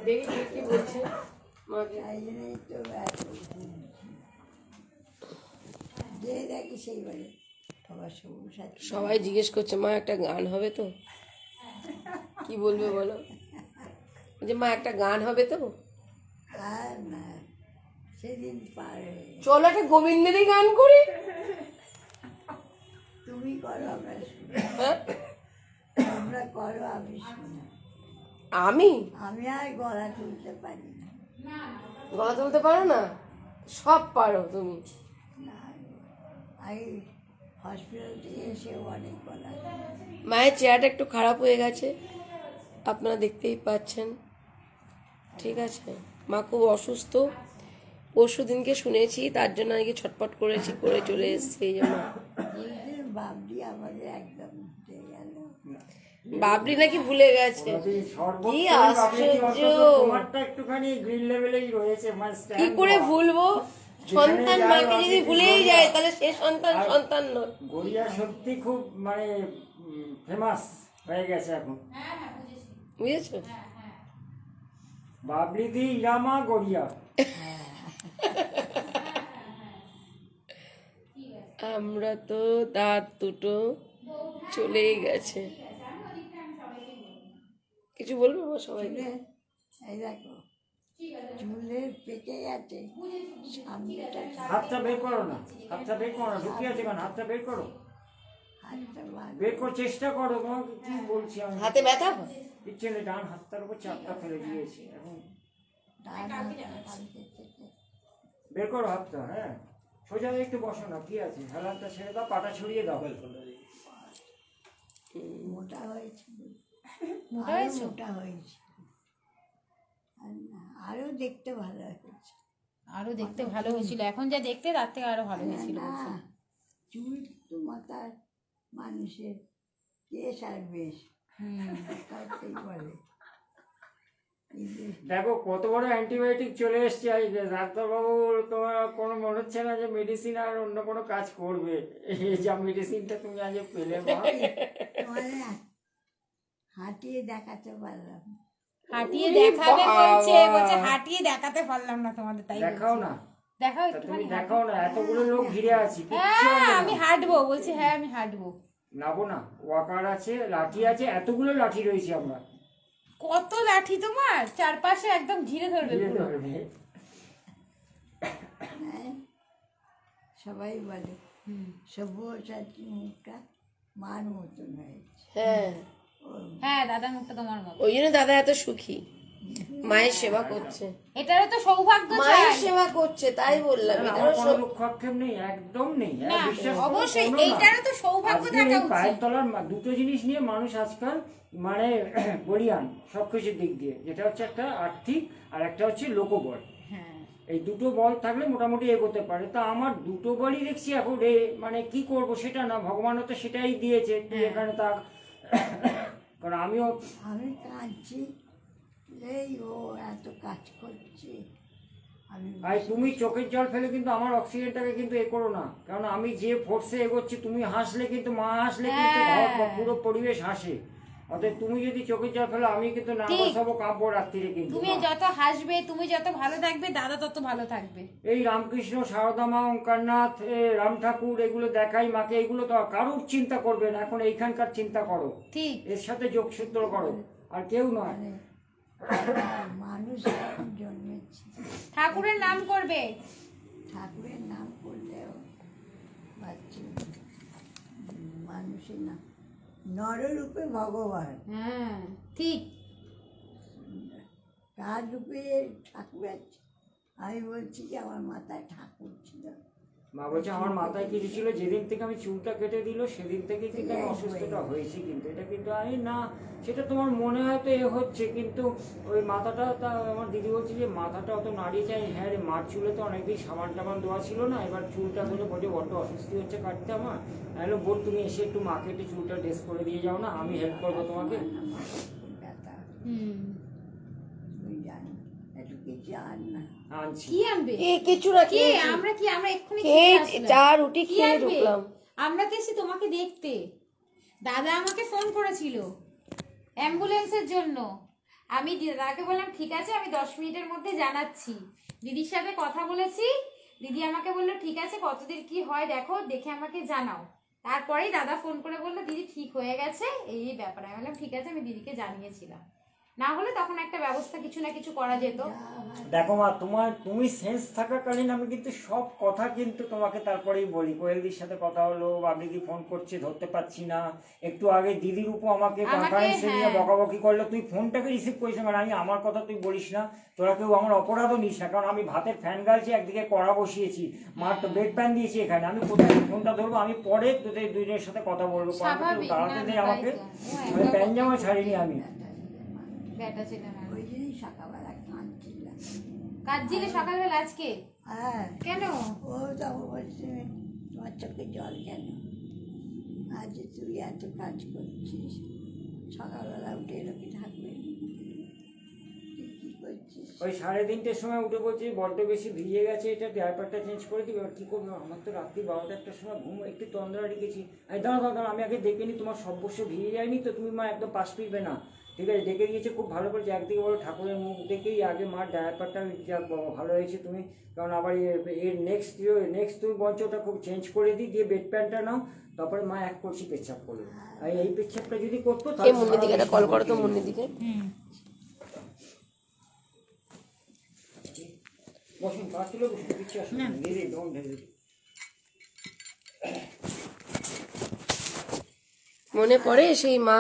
দেখি কি বলছে মাকে। তাই জন্যই তো এত যে দেখি সেই বলে আবার সবুজ সাথী। সবাই জিজ্ঞেস করছে মা একটা গান হবে তো? কি বলবে বলো? যে মা একটা গান হবে তো? আর না, সেদিন পার হয়ে গেছে। চলো একটা গোবিন্দেরই গান করি। তুমি করো আমরা শুনি, হ্যাঁ তোমরা করো আমি শুনি। আমি আমি আর গলা তুলতে পারি না। গলা তুলতে পারো না? সব পারো তুমি। না, আমি হসপিটাল থেকে এসে অনেক গলা মায়ের চেহারাটা একটু খারাপ হয়ে গেছে, আপনারা দেখতেই পাচ্ছেন। ঠিক আছে, মা খুব অসুস্থ। পরশু দিনকে শুনেছি, তার জন্য নাকি ছটপট করেছি, করে চলে এসেছি। এই জন্য বলছেন বাবলি আমাদের একদম উঠে গেল। বাবরি নাকি ভুলে গেছে। কি আশ্চর্য! তোমারটা একটুখানি গ্রিন লেভেলেই রয়েছে, আমার কি করে ভুলবো? সন্তান মাকে যদি ভুলেই যায় তাহলে সে সন্তান সন্তান নয়। গড়িয়া সত্যি খুব মানে ফেমাস হয়ে গেছে এখন। বুঝেছো? বাবলিদি ইরামা গড়িয়া। আমরা তো দাঁত দুটো চলেই গেছে। কিছু বলবো আমার সবাইকে? এই দেখো চুলের পেকে গেছে সামনেটা, হাতটা বের করো না, হাতটা বের করো না, ঢুকিয়ে আছে কেন? হাতটা বের করো, হাতটা বার বের করার চেষ্টা করো। তোমাকে কি বলছি আমি? হাতে ব্যথা হয়? ইচ্ছে নেই, ডান হাতটার উপর চাপটা ফেলে দিয়েছে এখন। ডান হাতটা কালকে থেকে বের করো হাতটা। হ্যাঁ সোজা হয়ে একটু বসো না, কি আছে? হেলানটা ছেড়ে দাও, পাটা ছড়িয়ে দাও। মোটা হয়েছে, মোটা আরো হয়েছো? মোটা হয়েছে। আর না, আরো দেখতে ভালো হয়েছে। আরো দেখতে ভালো হয়েছিল, এখন যা দেখতে তার থেকে আরো ভালো হয়েছিল না, বলছে। চুল তো মাথার মানুষের কেশ আর বেশ তাই বলে। কিন্তু দেখো কত বড় অ্যান্টিবায়োটিক চলে এসছে। এই যে ডাক্তারবাবু, তোমার কোনো মনে হচ্ছে না যে মেডিসিন আর অন্য কোনো কাজ করবে? এই যা মেডিসিনটা তুমি আজ পেলে মা। তোমার হাঁটিয়ে দেখাতে পারলাম না। হাঁটিয়ে দেখাবে বলছে, বলছে হাঁটিয়ে দেখাতে পারলাম না তোমাদের, তাই দেখাও বলছে। না, দেখাও তা তুমি একটুখানি। দেখাও না, এতগুলো লোক ঘিরে আছি, কিচ্ছু হ্যাঁ হবে আমি না। হাঁটবো বলছে, হ্যাঁ আমি হাঁটবো। নাবো না, ওয়াকার আছে, লাঠি আছে, এতগুলো লাঠি রয়েছে আমরা। কত লাঠি তোমার, চারপাশে একদম ঘিরে ধরবে ঘিরে পুরো। ধরবে। হ্যাঁ, সবাই বলে সব্যসাচী মুখটা মার মতন হয়েছে। হ্যাঁ, হ্যাঁ দাদার মুখটা তোমার মতো। ওই জন্য দাদা এত সুখী, মায়ের সেবা করছে। এটারও তো সৌভাগ্য মায়ের চাই। সেবা করছে, তাই বললাম। আমার এটারও কোনো দুঃখ আক্ষেপ নেই, একদম নেই। না বিশ্বাস করো, অবশ্যই কোনো না। এইটারও তো সৌভাগ্য আজকে থাকা এই পায়ের উচিত। তলার দুটো জিনিস নিয়ে মানুষ আজকাল মানে বলিয়ান সবকিছুর দিক দিয়ে, যেটা হচ্ছে একটা আর্থিক আর একটা হচ্ছে লোকবল। হ্যাঁ এই দুটো বল থাকলে মোটামুটি এগোতে পারে। তা আমার দুটো বলই দেখছি এখন মানে কি করব সেটা না, ভগবানও তো সেটাই দিয়েছে। তুই এখানে থাক, কারণ আমিও আমি কাঁদছি, এই ও এত কাজ করছে। আমি ভাই তুমি চোখের জল ফেলে কিন্তু আমার অক্সিজেনটাকে কিন্তু এ করো না, কারণ আমি যে ফোর্সে এগোচ্ছি, তুমি হাসলে কিন্তু, মা হাসলে কিন্তু পুরো পরিবেশ হাসে। অতএব তুমি যদি চোখের জল ফেলো, আমি কিন্তু না ঠিক। বসাবো কাব্য রাত্রিরে কিন্তু। তুমি যত হাসবে, তুমি যত ভালো থাকবে, দাদা তত ভালো থাকবে। এই রামকৃষ্ণ, সারদা মা, ওঙ্কারনাথ, রাম ঠাকুর, এগুলো দেখাই মাকে, এগুলো তো কারোর চিন্তা করবে না, এখন এইখানকার চিন্তা করো, ঠিক। এর সাথে যোগসূত্র করো, আর কেউ নয়। মানে মানুষ এখন জন্মেছে, ঠাকুরের নাম করবে। ঠাকুরের নাম পাচ্ছি না। মানুষের না, নররূপে ভগবান, হ্যাঁ ঠিক। কার রূপে ঠাকুর আছে? আমি বলছি যে আমার মাথায় ঠাকুর ছিল। মা বলছে আমার মাথায় কিছু ছিল, যেদিন থেকে আমি চুলটা কেটে দিল সেদিন থেকে কিন্তু আমি অসুস্থটা হয়েছি। কিন্তু এটা কিন্তু আমি না, সেটা তোমার মনে হয়তো এ হচ্ছে, কিন্তু ওই মাথাটা তা আমার দিদি বলছে যে মাথাটা অত নাড়িয়ে যায়। হ্যাঁ রে, মার চুলে তো অনেকদিন সামান টামান দেওয়া ছিল না, এবার চুলটা হলে বলে বড্ড অসুস্থ হচ্ছে কাটতে আমার। হ্যালো বোন, তুমি এসে একটু মাকে একটু চুলটা ড্রেস করে দিয়ে যাও না, আমি হেল্প করবো তোমাকে। ব্যথা হুম। তুমি জানো, একটু কিছু আর না। আনছি। কি আনবে? কিছু না, কে? আমরা এক্ষুনি খেয়ে খেয়ে আসলাম। চা রুটি কি খেয়ে আনবে? ঢুকলাম। আমরা তো এসে তোমাকে দেখতে। দাদা আমাকে ফোন করেছিল অ্যাম্বুলেন্সের জন্য। আমি দাদাকে বললাম ঠিক আছে, আমি 10 মিনিটের মধ্যে জানাচ্ছি। দিদির সাথে কথা বলেছি, দিদি আমাকে বললো ঠিক আছে, কতদিন কি হয় দেখো, দেখে আমাকে জানাও। তারপরেই দাদা ফোন করে বললো দিদি ঠিক হয়ে গেছে, এই ব্যাপার। আমি বললাম ঠিক আছে, আমি দিদিকে জানিয়েছিলাম, না হলে তখন একটা ব্যবস্থা কিছু না কিছু করা যেত। দেখো মা, তুমি সেন্স থাকাকালীন আমি কিন্তু সব কথা কিন্তু তোমাকে তারপরেই বলি। কোয়েলদির সাথে কথা হলো, বাবলিদি ফোন করছে, ধরতে পারছি না। একটু আগে দিদির উপর আমাকে কনফারেন্সে নিয়ে বকাবকি করলো, তুই ফোনটাকে রিসিভ করিস না। আমি আমার কথা তুই বলিস না, তোরা কেউ আমার অপরাধও নিস না, কারণ আমি ভাতের ফ্যান গালছি, একদিকে কড়া বসিয়েছি, মার তো বেড প্যান দিয়েছি এখানে, আমি কোথায় ফোনটা ধরবো? আমি পরে তোদের দুজনের সাথে কথা বলবো। দাঁড়াতে দেয় আমাকে, প্যান জামা ছাড়িনি আমি। ব্যাটা ছেলে আমার। ওই জন্যই সকালবেলা কাঁদছিলাম। কাঁদছিলে সকালবেলা আজকে? হ্যাঁ, কেন? ও তখন বলছে তোমার চোখে জল কেন? আজ তুই এত কাজ করছিস, সকালবেলা উঠে এলোকে ঠাকুরের মুখে তুই কী করছিস? ওই 3:30টার সময় উঠে বলছি বড্ড বেশি ভিজে গেছে, এটা ডায়াপারটা চেঞ্জ করে দিবে। এবার কী করবো, আমার তো রাত্রি 12টার সময় ঘুম, একটু তন্দ্রা রেখেছি। দাঁড়াও, আমি আগে দেখে নিই তোমার সব বসে ভিজে যায়নি তো, তুমি মা একদম পাশ ফিরবে না। ঠিক আছে, ডেকে দিয়েছে, খুব ভালো করেছে। একদিকে বলো ঠাকুরের মুখ দেখেই আগে মার ডায়াপারটা যাক ভালো হয়েছে তুমি, কারণ আবার এর নেক্সট তুমি বলছো ওটা খুব চেঞ্জ করে দিই, দিয়ে বেড প্যানটা নাও, তারপরে মা এক করছি পেচ্ছাপ করবে। আর এই পেচ্ছাপটা যদি করতো এই মুন্নির দিকে একটা কল করো তো, মুন্নির দিকে। বসুন, কাটছিল বসুন, কিচ্ছু আসলে দিদি ডোন্ট হেজিটেট। মনে পড়ে সেই মা?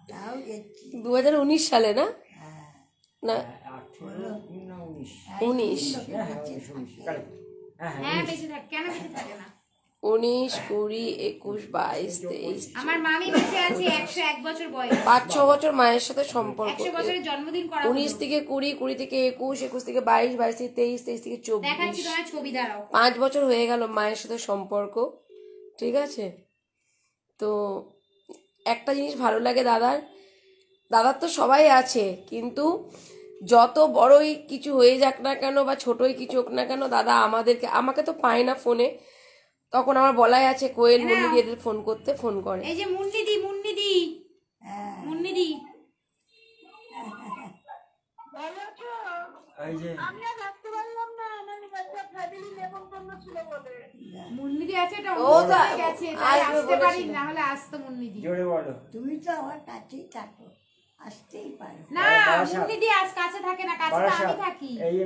তাও গেছি। 2019 সালে না? না 19, হ্যাঁ বেঁচে থাকে, কেন বেঁচে থাকে না? 19, 20, 21, 22, 23, আমার মামি বেঁচে আছে, 101 বছর বয়স, 5-6 বছর মায়ের সাথে সম্পর্ক। 100 বছরের জন্মদিন করা। 19 থেকে 20, 20 থেকে 21, 21 থেকে 22, 22 থেকে 23, 23 থেকে দেখাচ্ছি 24, তোমার ছবি, দাঁড়াও। 5 বছর হয়ে গেল মায়ের সাথে সম্পর্ক। ঠিক আছে, তো একটা জিনিস ভালো লাগে দাদার তো সবাই আছে, কিন্তু যত বড়ই কিছু হয়ে যাক না কেন বা ছোটই কিছু হোক না কেন, দাদা আমাকে তো পায় না ফোনে, তখন আমার বলাই আছে কোয়েল মুন্নি এদের ফোন করতে, ফোন করে। এই যে মুন্নিদি এই যে মুন্নিদি আছে, এটা ও তো গেছে, তাই আসবে আসতে পারি, বলেছিল। না হলে আসতো মুন্নিদি। জোরে বলো। তুমি তো আমার কাছেই থাকো, আসতেই পারো। না, বারাসাত। মুন্নিদি কাছে থাকে না, কাছে তো আমি বারাসাত, থাকি। এই যে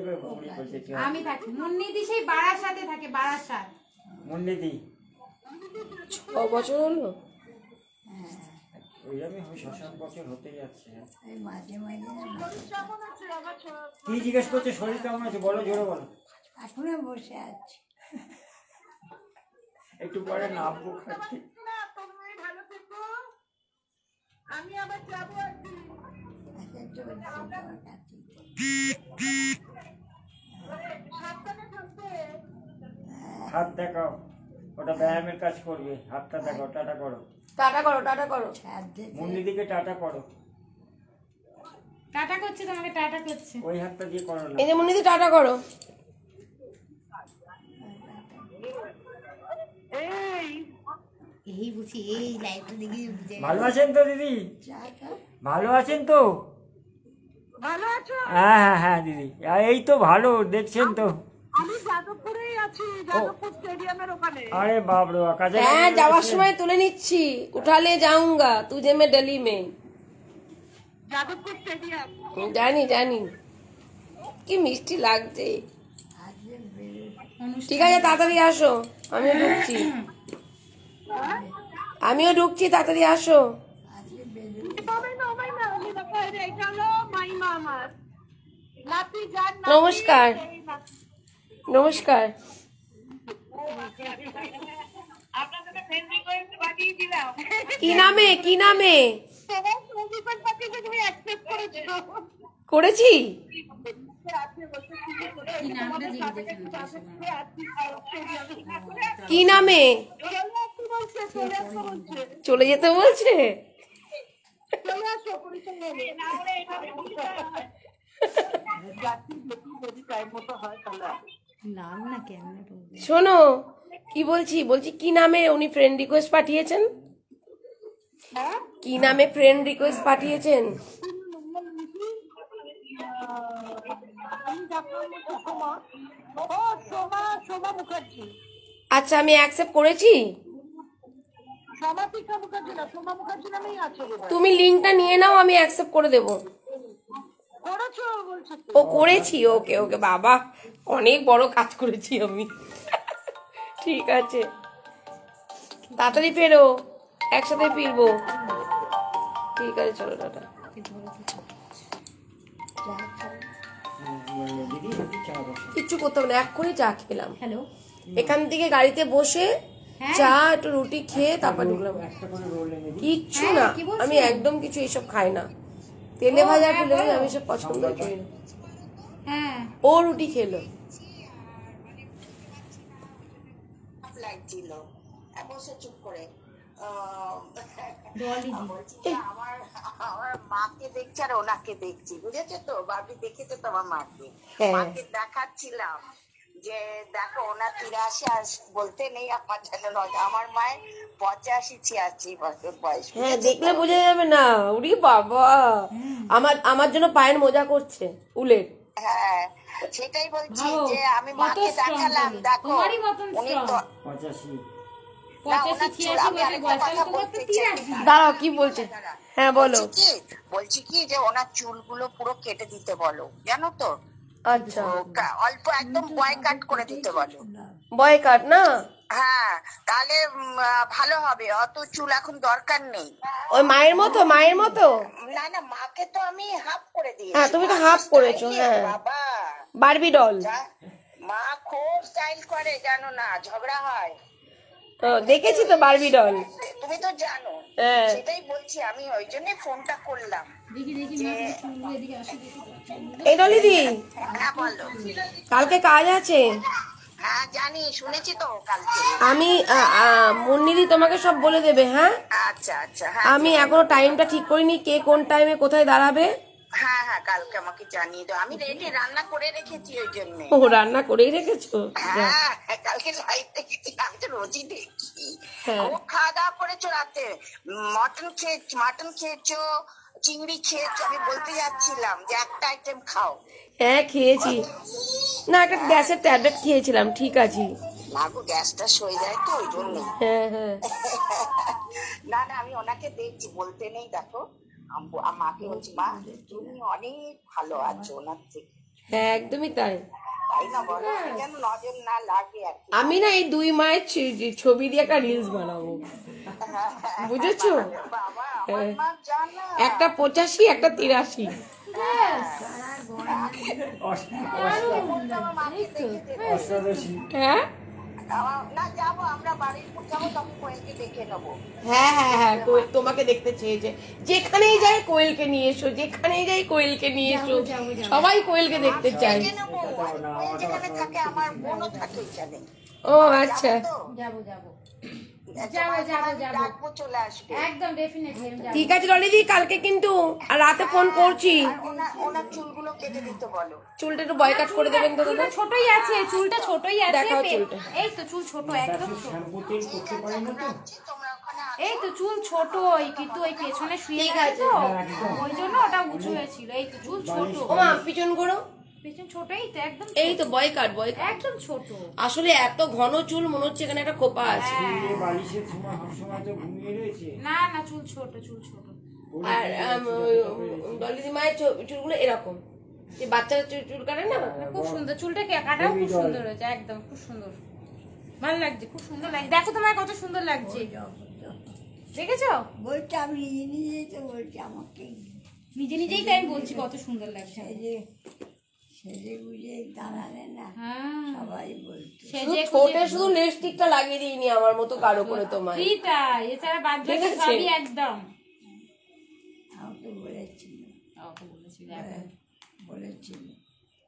বলছে কি আমি থাকি, মুন্নিদি সেই বারাসাতে থাকে, বারাসাত। মুন্নিদি 6 বছর হলো। ওইরকমই 7 বছর হতে যাচ্ছে। এই মাঝে মাঝে কি জিজ্ঞেস করছে, শরীর কেমন আছে বলো, জোরে বলো। এখনো বসে আছি। একটু পরে নামবো খাচ্ছি। এখন চলছে তোমার কাছে। হাত দেখাও, ওটা ব্যায়ামের কাজ করবে। হাতটা দেখাও, টাটা করো। টাটা করো। সাধ্যে মুন্নিদিকে টাটা করো। টাটা করছে, তোমাকে টাটা করছে। ওই হাতটা দিয়ে করো না। এই যে মুন্নিদি টাটা করো। এই বুঝি, এই লাইভটা দেখি বুঝে। ভালো আছেন তো দিদি? চা খাও। ভালো আছেন তো? হ্যাঁ দিদি, এই তো ভালো, দেখছেন তো। আরে বাপরে, কাজে হ্যাঁ, যাওয়ার সময় তুলে নিচ্ছি, উঠালে যাऊंगा तुझे मैं दिल्ली में। জানি কি মিষ্টি লাগছে। আজকে বেরোয় ঠিক আছে, তাড়াতাড়ি আসো, আমিও ঢুকছি। আমিও ঢুকছি, তাড়াতাড়ি আসো। নমস্কার, নমস্কার। কি নামে, কি নামে করেছি? কি নামটা জিজ্ঞেস কি নামে? চলে যেতে বলছে। নাম না কেমন বলবে? শোনো কি বলছি, বলছি কি নামে উনি ফ্রেন্ড রিকোয়েস্ট পাঠিয়েছেন? কি নামে ফ্রেন্ড রিকোয়েস্ট পাঠিয়েছেন? আচ্ছা, আমি অ্যাকসেপ্ট করেছি। তুমি লিঙ্কটা নিয়ে নাও, আমি অ্যাকসেপ্ট করে দেব। ও করেছি, ওকে ওকে, বাবা অনেক বড় কাজ করেছি আমি। ঠিক আছে, তাড়াতাড়ি ফেরো, একসাথে ফিরবো। ঠিক আছে, চলো টাটা। দিদি একটু চা বসে। কিচ্ছু করতে হবে না, এক্ষুনি চা খেলাম। হ্যালো, এখান থেকে গাড়িতে বসে চা একটু রুটি খেয়ে তারপর ঢুকলাম। একটা করে রোল এনে দিই। কিচ্ছু না, কি বলছেন? আমি একদম কিছু এইসব খাই না, তেলে ভাজা ফেলে ভাজা আমি সব পছন্দ করি না। হ্যাঁ ও রুটি খেলো। লাগছিল, এখন সে চুপ করে ডলি বলছি যে আমার মাকে দেখছি আর ওনাকে দেখছি, বুঝেছো তো? বাবি দেখেছো তো আমার মাকে? হ্যাঁ। মাকে দেখাচ্ছিলাম যে দেখো ওনার 83 আর বলতে নেই আমার যেন নয়, আমার মায়ের 85-86 বছর বয়স। হ্যাঁ, দেখলে বোঝা যাবে না। উরি বাবা, আমার জন্য পায়ের মোজা করছে উলের। হ্যাঁ, সেটাই বলছি ভালো, যে আমি কত মাকে strong দেখালাম, তুমি। দেখো তোমারই মতন উনি strong। তো 85 না, ওনার চুল, আমি আরেকটা কথা বলতে চাই। দাঁড়াও, কি বলছে? হ্যাঁ বলো। বলছি কি যে ওনার চুলগুলো পুরো কেটে দিতে বলো, জানো তো? আচ্ছা, অল্প একদম বয় কাট করে দিতে বলো। বয় কাট না? হ্যাঁ, তাহলে ভালো হবে, অত চুল এখন দরকার নেই। ওই মায়ের মতো, মায়ের মতো। না না, মাকে তো আমি হাফ করে দিয়েছি। হ্যাঁ, তুমি তো হাফ করেছো। হ্যাঁ, বাবা, বারবি ডল। মা খুব স্টাইল করে, জানো না? ঝগড়া হয়। দেখেছি তো বারবি ডল। তুমি তো জানো। হ্যাঁ। সেটাই বলছি, আমি ওই জন্যই ফোনটা করলাম। দেখি দেখি মা চুল এদিকে আসো দেখি। এই ডলিদি, হ্যাঁ বলো। কালকে কাজ আছে। হ্যাঁ জানি, শুনেছি তো কালকে। আমি মুন্নিদি তোমাকে সব বলে দেবে। হ্যাঁ, আচ্ছা আচ্ছা, হ্যাঁ আমি এখনো টাইমটা ঠিক করিনি, কে কোন টাইমে কোথায় দাঁড়াবে। হ্যাঁ হ্যাঁ, কালকে আমাকে জানিয়ে দাও, আমি রেডি রান্না করে রেখেছি ওই জন্য। ও, রান্না করেই রেখেছো? যাক। হ্যাঁ, কালকে লাইভ দেখেছি, আমি তো রোজই দেখি। হ্যাঁ। ও খাওয়া দাওয়া করেছো রাতে? মাটন খেয়েছো, চিংড়ি খেয়েছো? আমি বলতে যাচ্ছিলাম যে একটা আইটেম খাও। হ্যাঁ, খেয়েছি না, একটা গ্যাসের ট্যাবলেট খেয়েছিলাম, ঠিক আছে। না গো, গ্যাসটা সয়ে যায় তো ওই জন্য। হ্যাঁ হ্যাঁ, না না, আমি ওনাকে দেখছি, বলতে নেই। দেখো মাকে বলছি, মা তুমি অনেক ভালো আছো ওনার থেকে। হ্যাঁ, একদমই তাই। তাই না বলো? যেন নজর না লাগে আর কি। আমি না এই দুই মায়ের ছবি দিয়ে একটা রিলস বানাবো, বুঝেছো? বাবা, আমার মা জানা। একটা 85, একটা 83। অষ্টাদশী। হ্যাঁ না, যাবো আমরা, বাড়ির যাবো, তখন কোয়েলকে দেখে নেবো। হ্যাঁ হ্যাঁ হ্যাঁ, কোয়েল তোমাকে দেখতে চেয়েছে। যেখানেই যাই কোয়েলকে নিয়ে এসো, যেখানেই যাই কোয়েলকে নিয়ে এসো, সবাই কোয়েলকে দেখতে চায়। দেখে নেবো। কোয়েল যেখানে থাকে আমার বোনও থাকে এখানে। ও আচ্ছা, যাবো যাবো ডাকবো, চলে আসবে। একদম ডেফিনেটলি আমি যাবো। ঠিক আছে ললিদি, কালকে কিন্তু আর রাতে ফোন করছি। ওনার চুলগুলো কেটে দিতে বলো। চুলটা একটু বয়কাট করে দেবেন তো দাদা। ছোটই আছে, চুলটা ছোটই আছে। দেখাও চুলটা। এই তো চুল ছোট, একদম ছোট। শ্যাম্পু তেল করতে পারি না তো। তোমরা ওখানে এই তো চুল ছোটই, কিন্তু ওই পেছনে শুয়ে গেছে তো, ওই জন্য ওটা উঁচু হয়েছিল। এই তো চুল ছোট, ও মা, পিছন করো। পেছন ছোটই তো, একদম এই তো বয়কাট, বয়কাট। একদম ছোট। আসলে এত ঘন চুল মনে হচ্ছে এখানে একটা খোপা আছে। এই বালিশের সময় সবসময় তো ঘুমিয়ে রয়েছে। না না, চুল ছোট, চুল ছোট। আর ডলিদি মায়ের চুলগুলো এরকম। যে বাচ্চারা চুল কাটে না, খুব সুন্দর চুলটা কাটাও খুব সুন্দর হয়েছে, একদম খুব সুন্দর, ভালো লাগছে, খুব সুন্দর লাগছে। দেখো তোমার কত সুন্দর লাগছে, দেখেছো? বলছি আমি নিজে নিজেই তো বলছি আমাকে নিজে নিজেই তো আমি বলছি কত সুন্দর লাগছে। সেজে বুঝে দাঁড়ালে না হ্যাঁ সবাই বলতো সেজে ঠোঁটে শুধু লিপস্টিকটা লাগিয়ে দিইনি আমার মতো কারো করে তোমায়। তাই, এছাড়া বাদ বাকি সবই একদম। আমাকে বলেছিল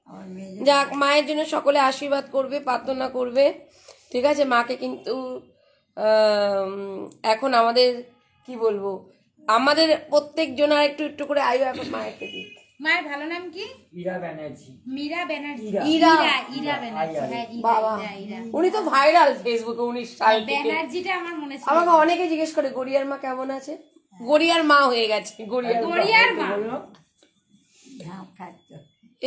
আমার মেয়ে যাক, মায়ের জন্য সকলে আশীর্বাদ করবে, প্রার্থনা করবে, ঠিক আছে? মাকে কিন্তু এখন আমাদের কি বলবো, আমাদের প্রত্যেক জন আর একটু একটু করে আয়ু এখন মায়েরকে দিই। মায়ের ভালো নাম কি? ইরা ব্যানার্জি। মীরা ব্যানার্জি। ইরা ইরা ব্যানার্জি, হ্যাঁ, ইরা, বাবা, ইরা। উনি তো ভাইরাল ফেসবুকে 19 সাল থেকে। ব্যানার্জিটা আমার মনে ছিল। আমাকে অনেকে জিজ্ঞেস করে গড়িয়ার মা কেমন আছে, গড়িয়ার মা হয়ে গেছে, গড়িয়ার মা। ঝাঁপ খাচ্ছে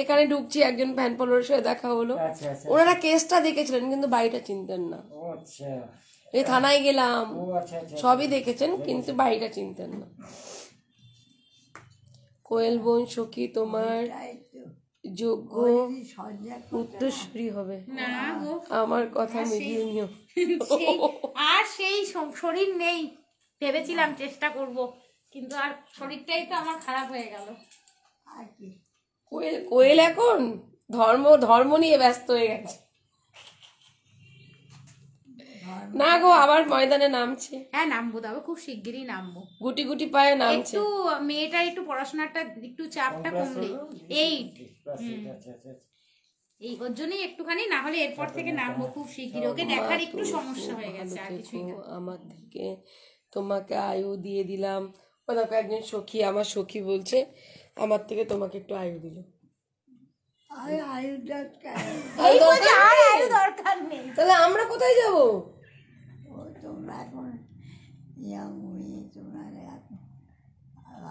এখানে ঢুকছি, একজন ফ্যান ফলোয়ারের সাথে দেখা হলো, আচ্ছা আচ্ছা, ওনারা কেসটা দেখেছিলেন কিন্তু বাড়িটা চিনতেন না। ও আচ্ছা, এই থানায় গেলাম, ও আচ্ছা আচ্ছা, সবই দেখেছেন কিন্তু বাড়িটা চিনতেন না। কোয়েল বোন সখী তোমার তাই তো যোগ্য সজ্জা উত্তরসূরি হবে, না গো, আমার কথা মিলিয়ে নিও। আর সেই শরীর নেই, ভেবেছিলাম চেষ্টা করব, কিন্তু আর শরীরটাই তো আমার খারাপ হয়ে গেল। আর কি কোয়েল এখন ধর্ম নিয়ে ব্যস্ত হয়ে গেছে। না গো, আবার ময়দানে নামছে, হ্যাঁ নামবো, তবে খুব শিগগিরই নামবো। গুটি গুটি পায়ে নামছে। একটু মেয়েটার একটু পড়াশোনাটা একটু চাপটা কমলে, 8 আচ্ছা আচ্ছা, এই ওর জন্যই একটুখানি, না হলে এরপর থেকে নামবো খুব শিগগিরই। ওকে দেখার একটু সমস্যা হয়ে গেছে, আর কিছুই না। আমার থেকে তোমাকে আয়ু দিয়ে দিলাম। ও দেখো একজন সখী, আমার সখী বলছে আমার থেকে তোমাকে একটু আয়ু দিল। আয়ু দরকার আয়ু দরকার নেই। তাহলে আমরা কোথায় যাব? ও তোমরা এখন ইয়াং মেয়ে, তোমরা এখন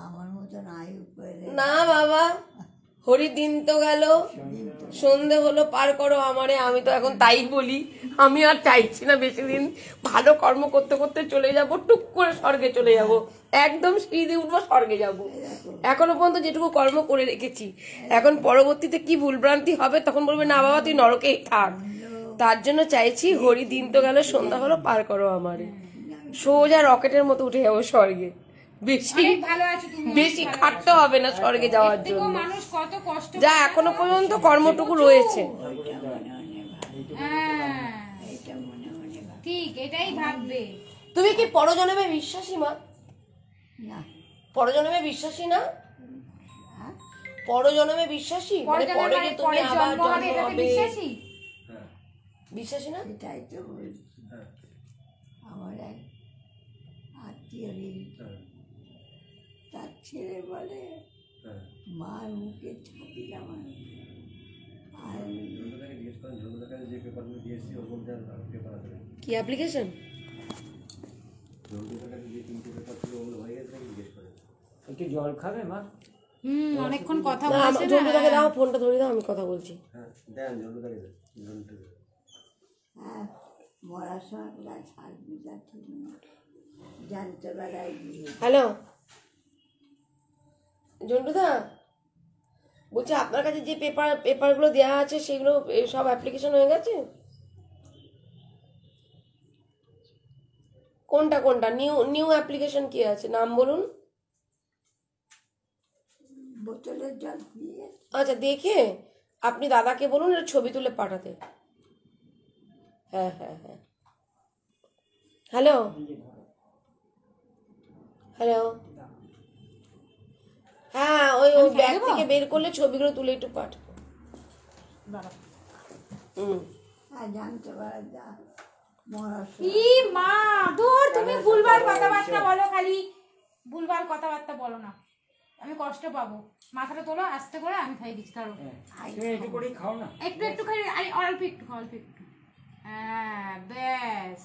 আমার মতন আয়ু করে না বাবা, হরি দিন তো গেল, সন্ধে হলো, পার করো আমারে। আমি তো এখন তাই বলি, আমি আর চাইছি না বেশি দিন ভালো কর্ম করতে করতে চলে যাব, টুক করে স্বর্গে চলে যাব, একদম সিঁড়ি উঠবো, স্বর্গে যাব। এখনো পর্যন্ত যেটুকু কর্ম করে রেখেছি, এখন পরবর্তীতে কি ভুলভ্রান্তি হবে তখন বলবে না বাবা তুই নরকেই থাক। তার জন্য চাইছি হরি দিন তো গেল, সন্ধ্যা হলো, পার করো আমারে, সোজা রকেটের মতো উঠে যাবো স্বর্গে। বেশি ভালো আছো তুমি, বেশি খাটতে হবে না স্বর্গে যাওয়ার জন্য, মানুষ কত কষ্ট। যা এখনো পর্যন্ত কর্মটুকু রয়েছে। হ্যাঁ ঠিক, এটাই ভাববে। তুমি কি পরজন্মে বিশ্বাসী মা? না পরজন্মে বিশ্বাসী না? পরজন্মে বিশ্বাসী, মানে পরে যে তুমি আবার জন্ম হবে, বিশ্বাসী না? সেটাই তো বলছি। আমার এক আত্মীয় তার ছেলে বলে মার মুখে ছাপিলাম আর কি অ্যাপ্লিকেশন? একটু জল খাবে মা? অনেকক্ষণ কথা না, বলছে না। ঝন্টুদাকে দাও, ফোনটা ধরে দাও, আমি কথা বলছি। হ্যাঁ মরার সময় প্রায় ছাড়বি যা ঠিক না জানতে বেড়াই গিয়ে হ্যালো ঝন্টুদা, বলছি আপনার কাছে যে পেপারগুলো দেওয়া আছে সেগুলো সব অ্যাপ্লিকেশন হয়ে গেছে? কোনটা কোনটা নিউ অ্যাপ্লিকেশন কি আছে, নাম বলুন। বোতলের জল দিয়ে আচ্ছা, দেখে আপনি দাদাকে বলুন এটা ছবি তুলে পাঠাতে। হ্যাঁ হ্যাঁ হ্যাঁ, হ্যালো হ্যালো, হ্যাঁ ওই ব্যাগ থেকে বের করলে ছবিগুলো তুলে একটু পাঠাবো। আর জানতে পারা যা মরার ই মা দূর, তুমি ভুলভাল কথাবার্তা বলো, খালি ভুলভাল কথাবার্তা বলো না, আমি কষ্ট পাবো। মাথাটা তোলো আস্তে করে, আমি খাই দিচ্ছি। কারো তুমি একটু করে খাও না, একটু একটু খাই, অল্প একটু খাও, অল্প একটু। হ্যাঁ ব্যাস,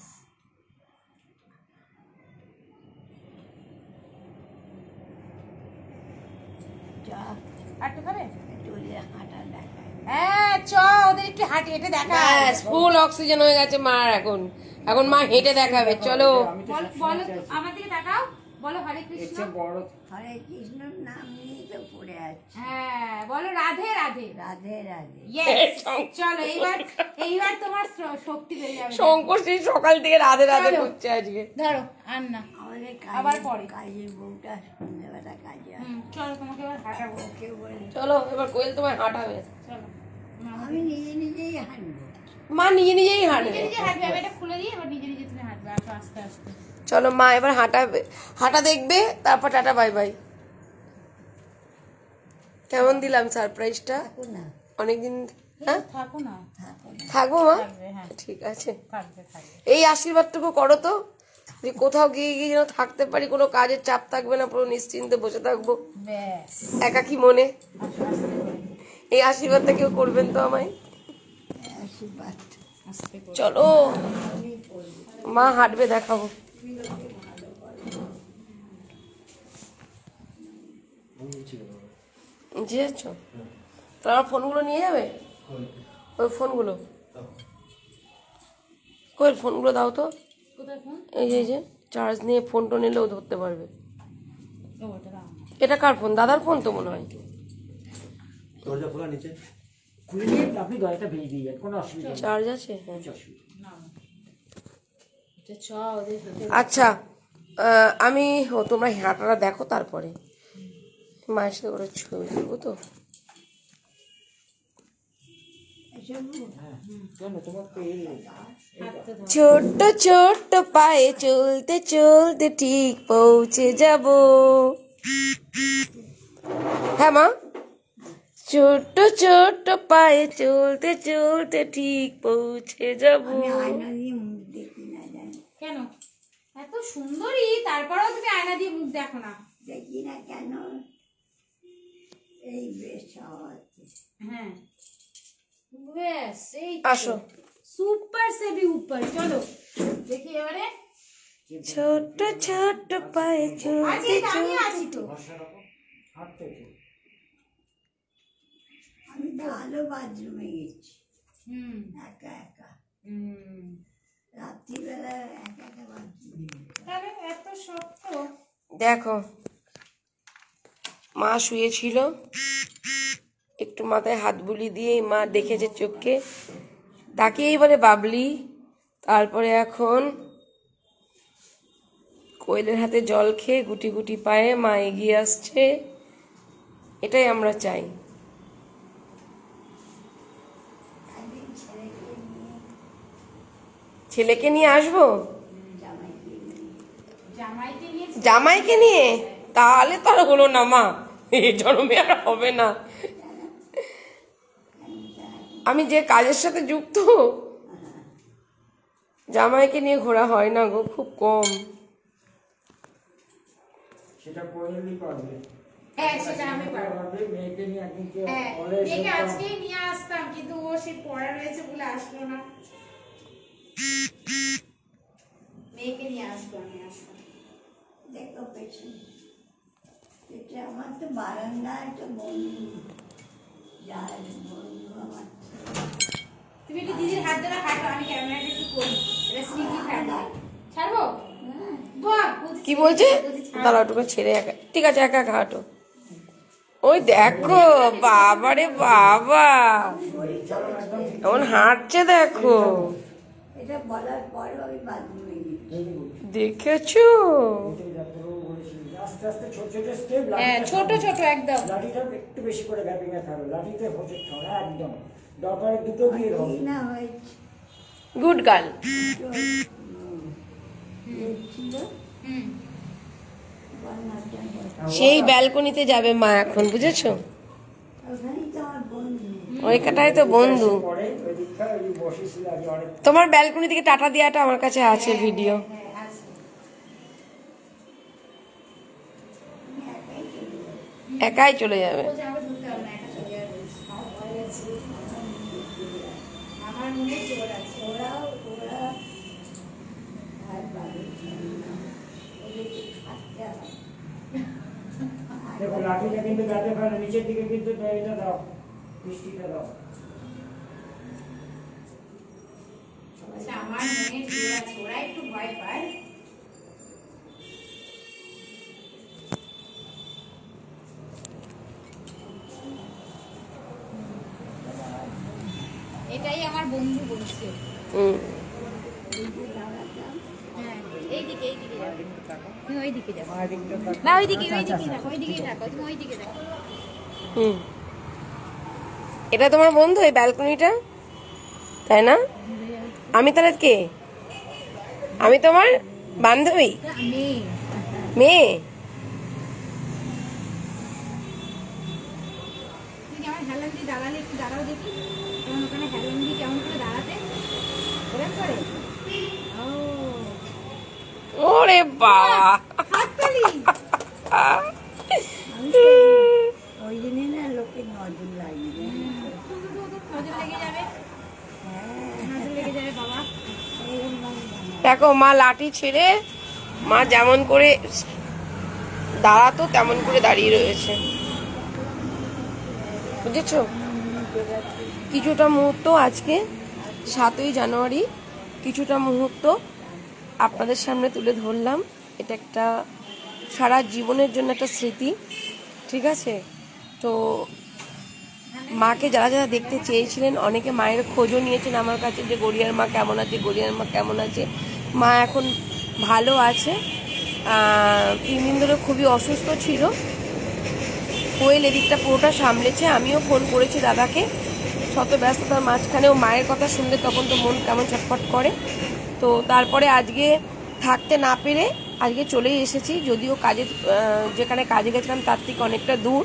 যা আর একটু খাবে? চলে হাঁটা দেখায় হ্যাঁ চ, ওদের একটু হাঁটি হেঁটে দেখা। ব্যাস, ফুল অক্সিজেন হয়ে গেছে মার এখন, এখন মা হেঁটে দেখাবে। চলো আমি তো বলো, আমার দিকে তাকাও, বলো হরে কৃষ্ণ। বড় হরে কৃষ্ণ নাম নিয়ে তো পড়ে আছে। হ্যাঁ বলো রাধে রাধে। রাধে রাধে। Yes! চলো এইবার তোমার শক্তি বেড়ে যাবে। শঙ্কর সেই সকাল থেকে রাধে রাধে চলো। করছে আজকে। ধরো আর না আমাদের আবার পরে। কাজের বউটা সন্ধ্যেবেলা কাজে আসে। চলো তোমাকে এবার হাঁটাবো। ওকে বলে চলো এবার কোয়েল তোমায় হাঁটাবে। চলো আমি নিজে নিজেই হাঁটবো। মা নিজে নিজেই নিজে হাঁটবে। নিজে হাঁটবে, আমি এটা খুলে দিই, এবার নিজে নিজে তুমি হাঁটবে। আসো আস্তে আস্তে। চলো মা এবার হাঁটা দেখবে, তারপর টাটা বাই বাই। কেমন দিলাম সারপ্রাইজটা? থাকো না, অনেকদিন হ্যাঁ থাকো না, থাকো না। থাকবো মা, থাকবে, হ্যাঁ ঠিক আছে। থাকবে থাকবে। এই আশীর্বাদটুকু করো তো, যে কোথাও গিয়ে গিয়ে যেন থাকতে পারি, কোনো কাজের চাপ থাকবে না, পুরো নিশ্চিন্তে বসে থাকবো ব্যাস একাকি মনে। আস্তে আস্তে করে, এই আশীর্বাদটা কেউ করবেন তো আমায়। আশীর্বাদ আস্তে করে। চলো মা হাঁটবে, দেখাবো। বুঝেছো? তো আমার ফোনগুলো নিয়ে যাবে, ওই ফোনগুলো কই, ফোনগুলো দাও তো। কোথায় ফোন? এই যে চার্জ নিয়ে ফোন টোন এলেও ধরতে পারবে। ও এটা দাও। এটা কার ফোন? দাদার ফোন তো মনে হয়। দরজা খোলা নিচে। খুলে নিয়ে আপনি দরজাটা ভেঙে দিয়ে যান, কোনো অসুবিধা নেই। চার্জ আছে? হ্যাঁ। কিছু অসুবিধা নেই। না এটা চ ওদের সাথে। আচ্ছা আমি তোমরা হাঁটাটা দেখো, তারপরে মায়ের সাথে করে ছবি দেবো তো। এসব হ্যাঁ কেন তোমার তো এই ছোট্ট ছোট্ট পায়ে চলতে চলতে ঠিক পৌঁছে যাব। হ্যাঁ মা, ছোট্ট ছোট্ট পায়ে চলতে চলতে ঠিক পৌঁছে যাব। আমি আয়না দিয়ে মুখ দেখি না, জানি কেন এত সুন্দরী, তারপরেও তুমি আয়না দিয়ে মুখ দেখো না? দেখি না কেন, এই বেশ হচ্ছে। হ্যাঁ ব্যাস, এই আসো। সুপার সেবি উপর। চলো দেখি এবারে। ছোট্ট ছোট্ট পায়ে চলতে আছি তো, আমি আছি তো। হাঁটতে তো আমি ভালো বাথরুমে গেছি হুম একা একা, হুম। রাত্রিবেলা একা একা বাথরুমে। তাহলে এত শক্ত। দেখো, মা শুয়েছিল, একটু মাথায় হাত বুলি দিয়ে মা দেখেছে চোখকে, তাকে এইবারে বাবলি। তারপরে এখন কোয়েলের হাতে জল খেয়ে গুটি গুটি পায়ে মা এগিয়ে আসছে। এটাই আমরা চাই। একদিন ছেলেকে নিয়ে আসবো, জামাইকে নিয়ে জামাইকে নিয়ে, তাহলে তো আর হলো না মা, এই জন্মে আর হবে না। আমি যে কাজের সাথে যুক্ত, জামাইকে নিয়ে ঘোরা হয় না গো, খুব কম। সেটা কোয়েলই পারবে। হ্যাঁ সেটা আমি পারবো। পারবে, মেয়েকে নিয়ে একদিন কেউ হ্যাঁ বলে মেয়েকে সেটা- আজকেই নিয়ে আসতাম, কিন্তু ও সে পড়া রয়েছে বলে আসলো না। মেয়েকে নিয়ে আসবো, আমি আসবো। দেখো পেছনে, এটা আমার তো বারান্দায় তো বন্ধু যায়, বন্ধু আমার। তুমি একটু দিদির হাত ধরে হাঁটো, আমি ক্যামেরাটা একটু করি। এটা স্নিকি ফ্যামিলি। ছাড়বো? বাহ, বলছি কি বলছে? ছাড়বো। দাঁড়াও একটু ছেড়ে একা, ঠিক আছে একা একা হাঁটো। ওই দেখো, বাবারে বাবা, এমন হাঁটছে দেখো, এটা বলার পরে আমি বাথরুমে গেছি। দেখেছো? আস্তে আস্তে ছোট ছোট স্টেপ, হ্যাঁ ছোট ছোট একদম। লাঠিটা একটু বেশি করে গ্যাপিং এ থাকবে, লাঠিতে হোঁচট খাও না একদম, দরকারে দুটো দিয়ে এই হবে। না হয়েছে গুড গার্ল। ছিল হুম সেই ব্যালকনিতে যাবে মা এখন, বুঝেছো? ওখানেই তো আমার বন্ধু। ওইটাই তো বন্ধু। পরে ওই দিকটা ওই বসেছিল আগে অনেক। তোমার ব্যালকনি থেকে টাটা দেওয়াটা আমার কাছে আছে ভিডিও, হ্যাঁ আছে। একাই চলে যাবে। বলছে আমাকে ধরতে হবে না, একা চলে যাবে। আমার ভয় আছে। আমার মনে জোর আছে। ওরা আর বাড়ি না, ওদেরকে খাটতে হয়। দেখো লাঠিটা কিন্তু গাছে ফেলে, নিচের দিকে কিন্তু এটা দাও, মিষ্টিটা দাও। আচ্ছা, আমার মনে জোর আছে, ওরা একটু ভয় পায়। এটাই আমার বন্ধু বলছে। হুম, হ্যাঁ, এইদিকে যাবে, তুমি ওইদিকে যাবে না, ওইদিকে দেখো, ওইদিকেই থাকো, তুমি ওইদিকে দেখো। হুম। এটা তোমার বন্ধু এই ব্যালকনিটা, তাই না? আমি তাহলে কে? আমি তোমার বান্ধবী, মেয়ে মেয়ে? তুমি কেমন হেলান দিয়ে দাঁড়ালে, একটু দাঁড়াও দেখি কেমন ওখানে হেলান দিয়ে কেমন করে দাঁড়াতে ওরকম করে। ও ওরে বাবা, হাততালি। ওই জন্যই না লোকের নজর লাগবে। নজর লেগে যাবে, নজর লেগে যাবে বাবা। দেখো মা লাঠি ছেড়ে মা যেমন করে দাঁড়াতো তেমন করে দাঁড়িয়ে রয়েছে, বুঝেছো? কিছুটা মুহূর্ত আজকে 7ই জানুয়ারি কিছুটা মুহূর্ত আপনাদের সামনে তুলে ধরলাম। এটা একটা সারা জীবনের জন্য একটা স্মৃতি, ঠিক আছে? তো মাকে যারা যারা দেখতে চেয়েছিলেন অনেকে মায়ের খোঁজও নিয়েছেন আমার কাছে, যে গড়িয়ার মা কেমন আছে, গড়িয়ার মা কেমন আছে। মা এখন ভালো আছে। 3 দিন ধরে খুবই অসুস্থ ছিল। কোয়েল এদিকটা পুরোটা সামলেছে। আমিও ফোন করেছি দাদাকে, শত ব্যস্ততার মাঝখানেও মায়ের কথা শুনলে তখন তো মন কেমন ছটফট করে। তো তারপরে আজকে থাকতে না পেরে আজকে চলেই এসেছি, যদিও কাজে যেখানে কাজে গেছিলাম তার থেকে অনেকটা দূর,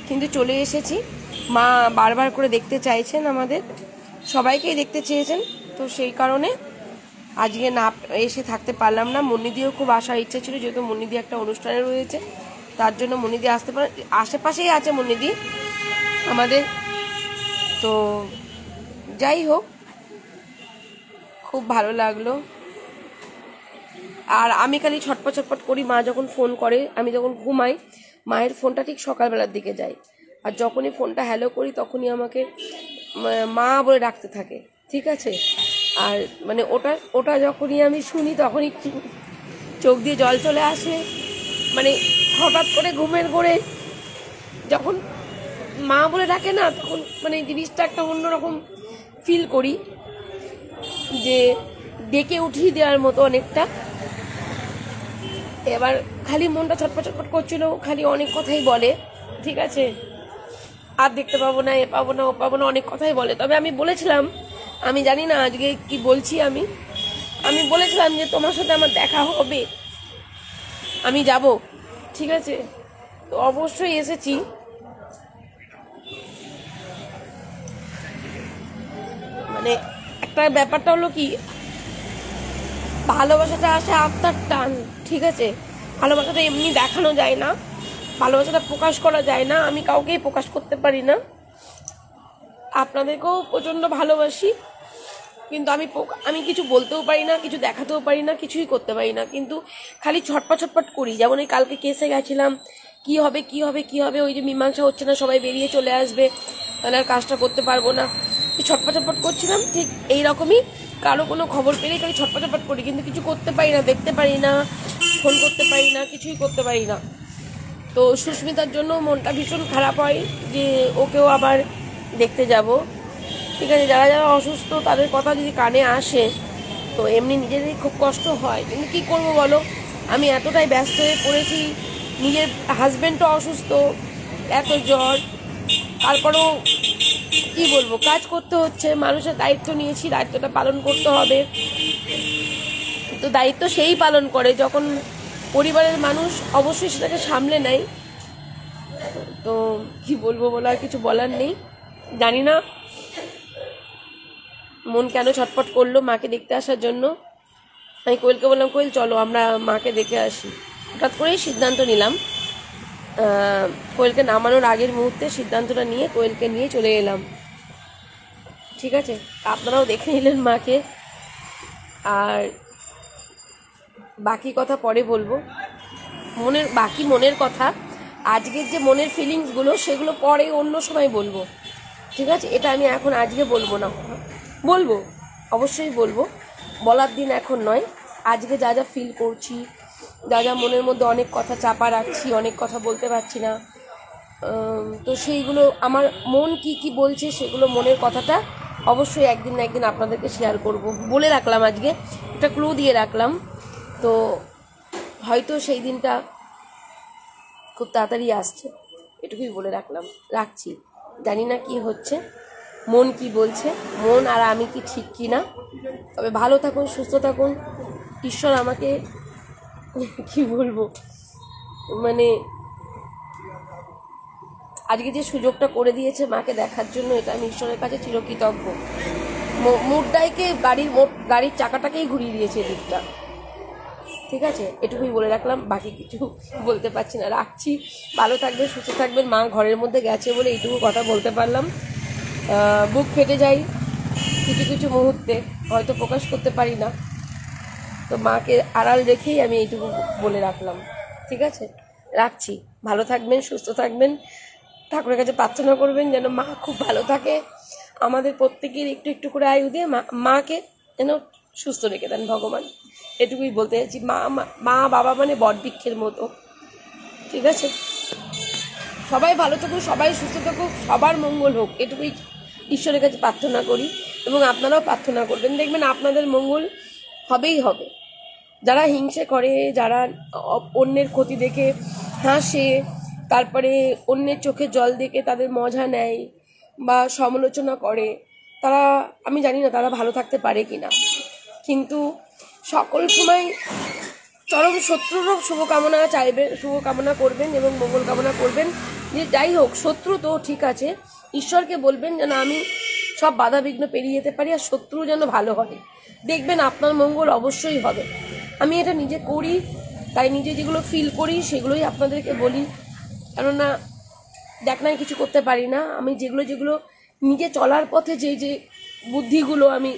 কিন্তু চলে এসেছি। মা বারবার করে দেখতে চাইছেন, আমাদের সবাইকেই দেখতে চেয়েছেন, তো সেই কারণে আজকে না এসে থাকতে পারলাম না। মুন্নিদিও খুব আসার ইচ্ছে ছিল, যেহেতু মুন্নিদি একটা অনুষ্ঠানে রয়েছে, তার জন্য মুন্নিদি আসতে পারে। আশেপাশেই আছে মুন্নিদি আমাদের। তো যাই হোক, খুব ভালো লাগলো। আর আমি খালি ছটপট ছটপট করি, মা যখন ফোন করে, আমি যখন ঘুমাই মায়ের ফোনটা ঠিক সকালবেলার দিকে যায়, আর যখনই ফোনটা হ্যালো করি তখনই আমাকে মা বলে ডাকতে থাকে, ঠিক আছে? আর মানে ওটা যখনই আমি শুনি তখনই চোখ দিয়ে জল চলে আসে। মানে হঠাৎ করে ঘুমের ঘোরে যখন মা বলে ডাকে না, তখন মানে জিনিসটা একটা অন্যরকম ফিল করি, যে ডেকে উঠিয়ে দেওয়ার মতো অনেকটা। এবার খালি মনটা ছটপট ছটপট করছিল, খালি অনেক কথাই বলে, ঠিক আছে? আর দেখতে পাবো না, এ পাবো না, ও পাবো না, অনেক কথাই বলে। তবে আমি বলেছিলাম, আমি জানি না আজকে কি বলছি, আমি বলেছিলাম যে তোমার সাথে আমার দেখা হবে, আমি যাব, ঠিক আছে? তো অবশ্যই এসেছি। মানে একটা ব্যাপারটা হলো কি, ভালোবাসাটা আসে আত্মার টান, ঠিক আছে? ভালোবাসাটা এমনি দেখানো যায় না, ভালোবাসাটা প্রকাশ করা যায় না, আমি কাউকেই প্রকাশ করতে পারি না। আপনাদেরকেও প্রচণ্ড ভালোবাসি, কিন্তু আমি কিছু বলতেও পারি না, কিছু দেখাতেও পারি না, কিছুই করতে পারি না, কিন্তু খালি ছটপট ছটপট করি। যেমন এই কালকে কেসে গেছিলাম, কি হবে, ওই যে মীমাংসা হচ্ছে না, সবাই বেরিয়ে চলে আসবে, তাহলে আর কাজটা করতে পারবো না, ছটপট ছটপট করছিলাম। ঠিক এইরকমই কারো কোনো খবর পেলেই খালি ছটপট ছটপট করি, কিন্তু কিছু করতে পারি না, দেখতে পারি না, ফোন করতে পারি না, কিছুই করতে পারি না। তো সুস্মিতার জন্য মনটা ভীষণ খারাপ হয় যে ওকেও আবার দেখতে যাব, ঠিক আছে? যারা যারা অসুস্থ তাদের কথা যদি কানে আসে তো এমনি নিজেদেরই খুব কষ্ট হয়, কিন্তু কী করবো বলো, আমি এতটাই ব্যস্ত হয়ে পড়েছি, নিজের হাজব্যান্ডও অসুস্থ, এত জ্বর, তারপরেও কি বলবো, কাজ করতে হচ্ছে, মানুষের দায়িত্ব নিয়েছি, দায়িত্বটা পালন করতে হবে। তো দায়িত্ব সেই পালন করে যখন পরিবারের মানুষ অবশ্যই সেটাকে সামলে নেয়। তো কি বলবো বলো, আর কিছু বলার নেই। জানি না মন কেন ছটফট করলো মাকে দেখতে আসার জন্য। আমি কোয়েলকে বললাম, কোয়েল চলো আমরা মাকে দেখে আসি। হঠাৎ করেই সিদ্ধান্ত নিলাম, কোয়েলকে নামানোর আগের মুহূর্তে সিদ্ধান্তটা নিয়ে কোয়েলকে নিয়ে চলে এলাম, ঠিক আছে? আপনারাও দেখে নিলেন মাকে, আর বাকি কথা পরে বলবো। মনের কথা, আজকের যে মনের ফিলিংসগুলো সেগুলো পরে অন্য সময় বলবো, ঠিক আছে? এটা আমি এখন আজকে বলবো না, বলবো, অবশ্যই বলবো, বলার দিন এখন নয়। আজকে যা যা ফিল করছি, যা যা মনের মধ্যে অনেক কথা চাপা রাখছি, অনেক কথা বলতে পারছি না, তো সেইগুলো আমার মন কি বলছে সেগুলো মনের কথাটা অবশ্যই একদিন না একদিন আপনাদেরকে শেয়ার করব। বলে রাখলাম, আজকে একটা ক্লু দিয়ে রাখলাম, তো হয়তো সেই দিনটা খুব তাড়াতাড়ি আসছে, এটুকুই বলে রাখছি। জানি না কি হচ্ছে, মন কি বলছে, মন আর আমি কি ঠিক কি না। তবে ভালো থাকুন, সুস্থ থাকুন। ঈশ্বর আমাকে কি বলবো, মানে আজকে যে সুযোগটা করে দিয়েছে মাকে দেখার জন্য, এটা আমি ঈশ্বরের কাছে চিরকৃতজ্ঞ। মুডটাইকে গাড়ির চাকাটাকেই ঘুরিয়ে দিয়েছে দিকটা। ঠিক আছে, এটুকুই বলে রাখলাম, বাকি কিছু বলতে পারছি না। রাখছি, ভালো থাকবেন, সুস্থ থাকবেন। মা ঘরের মধ্যে গেছে বলে এইটুকু কথা বলতে পারলাম। বুক ফেটে যাই কিছু কিছু মুহূর্তে, হয়তো প্রকাশ করতে পারি না, তো মাকে আড়াল রেখেই আমি এইটুকু বলে রাখলাম। ঠিক আছে, রাখছি। ভালো থাকবেন, সুস্থ থাকবেন। ঠাকুরের কাছে প্রার্থনা করবেন যেন মা খুব ভালো থাকে, আমাদের প্রত্যেকের একটু একটু করে আয়ু দিয়ে মাকে যেন সুস্থ রেখে দেন ভগবান। এটুকুই বলতে চাইছি। মা বাবা মানে বটবৃক্ষের মতো। ঠিক আছে, সবাই ভালো থাকুক, সবাই সুস্থ থাকুক, সবার মঙ্গল হোক, এটুকুই ঈশ্বরের কাছে প্রার্থনা করি। এবং আপনারাও প্রার্থনা করবেন, দেখবেন আপনাদের মঙ্গল হবেই হবে। যারা হিংসে করে, যারা অন্যের ক্ষতি দেখে হাসে, তারপরে অন্যের চোখে জল দেখে তাদের মজা নেয় বা সমালোচনা করে, তারা, আমি জানি না তারা ভালো থাকতে পারে কিনা। কিন্তু সকল সময় চরম শত্রুরও শুভকামনা করবেন এবং মঙ্গল কামনা করবেন। যে যাই হোক, শত্রু তো ঠিক আছে, ঈশ্বরকে বলবেন যেন আমি সব বাধা বিঘ্ন পেরিয়ে যেতে পারি, আর শত্রু যেন ভালো হয়। দেখবেন আপনার মঙ্গল অবশ্যই হবে। আমি এটা নিজে করি, তাই নিজে যেগুলো ফিল করি সেগুলোই আপনাদেরকে বলি। কেননা দেখনায় কিছু করতে পারি না, আমি যেগুলো নিজে চলার পথে যে বুদ্ধিগুলো আমি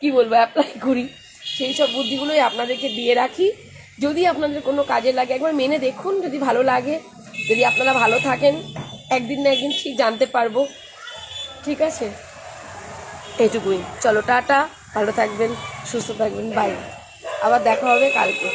কি বলবো অ্যাপ্লাই করি, সেই সব বুদ্ধিগুলোই আপনাদেরকে দিয়ে রাখি। যদি আপনাদের কোনো কাজে লাগে একবার মেনে দেখুন, যদি ভালো লাগে, যদি আপনারা ভালো থাকেন, একদিন না একদিন ঠিক জানতে পারবো। ঠিক আছে, এটুকুই। চলো, টাটা, ভালো থাকবেন, সুস্থ থাকবেন, বাই। আবার দেখা হবে কালকে।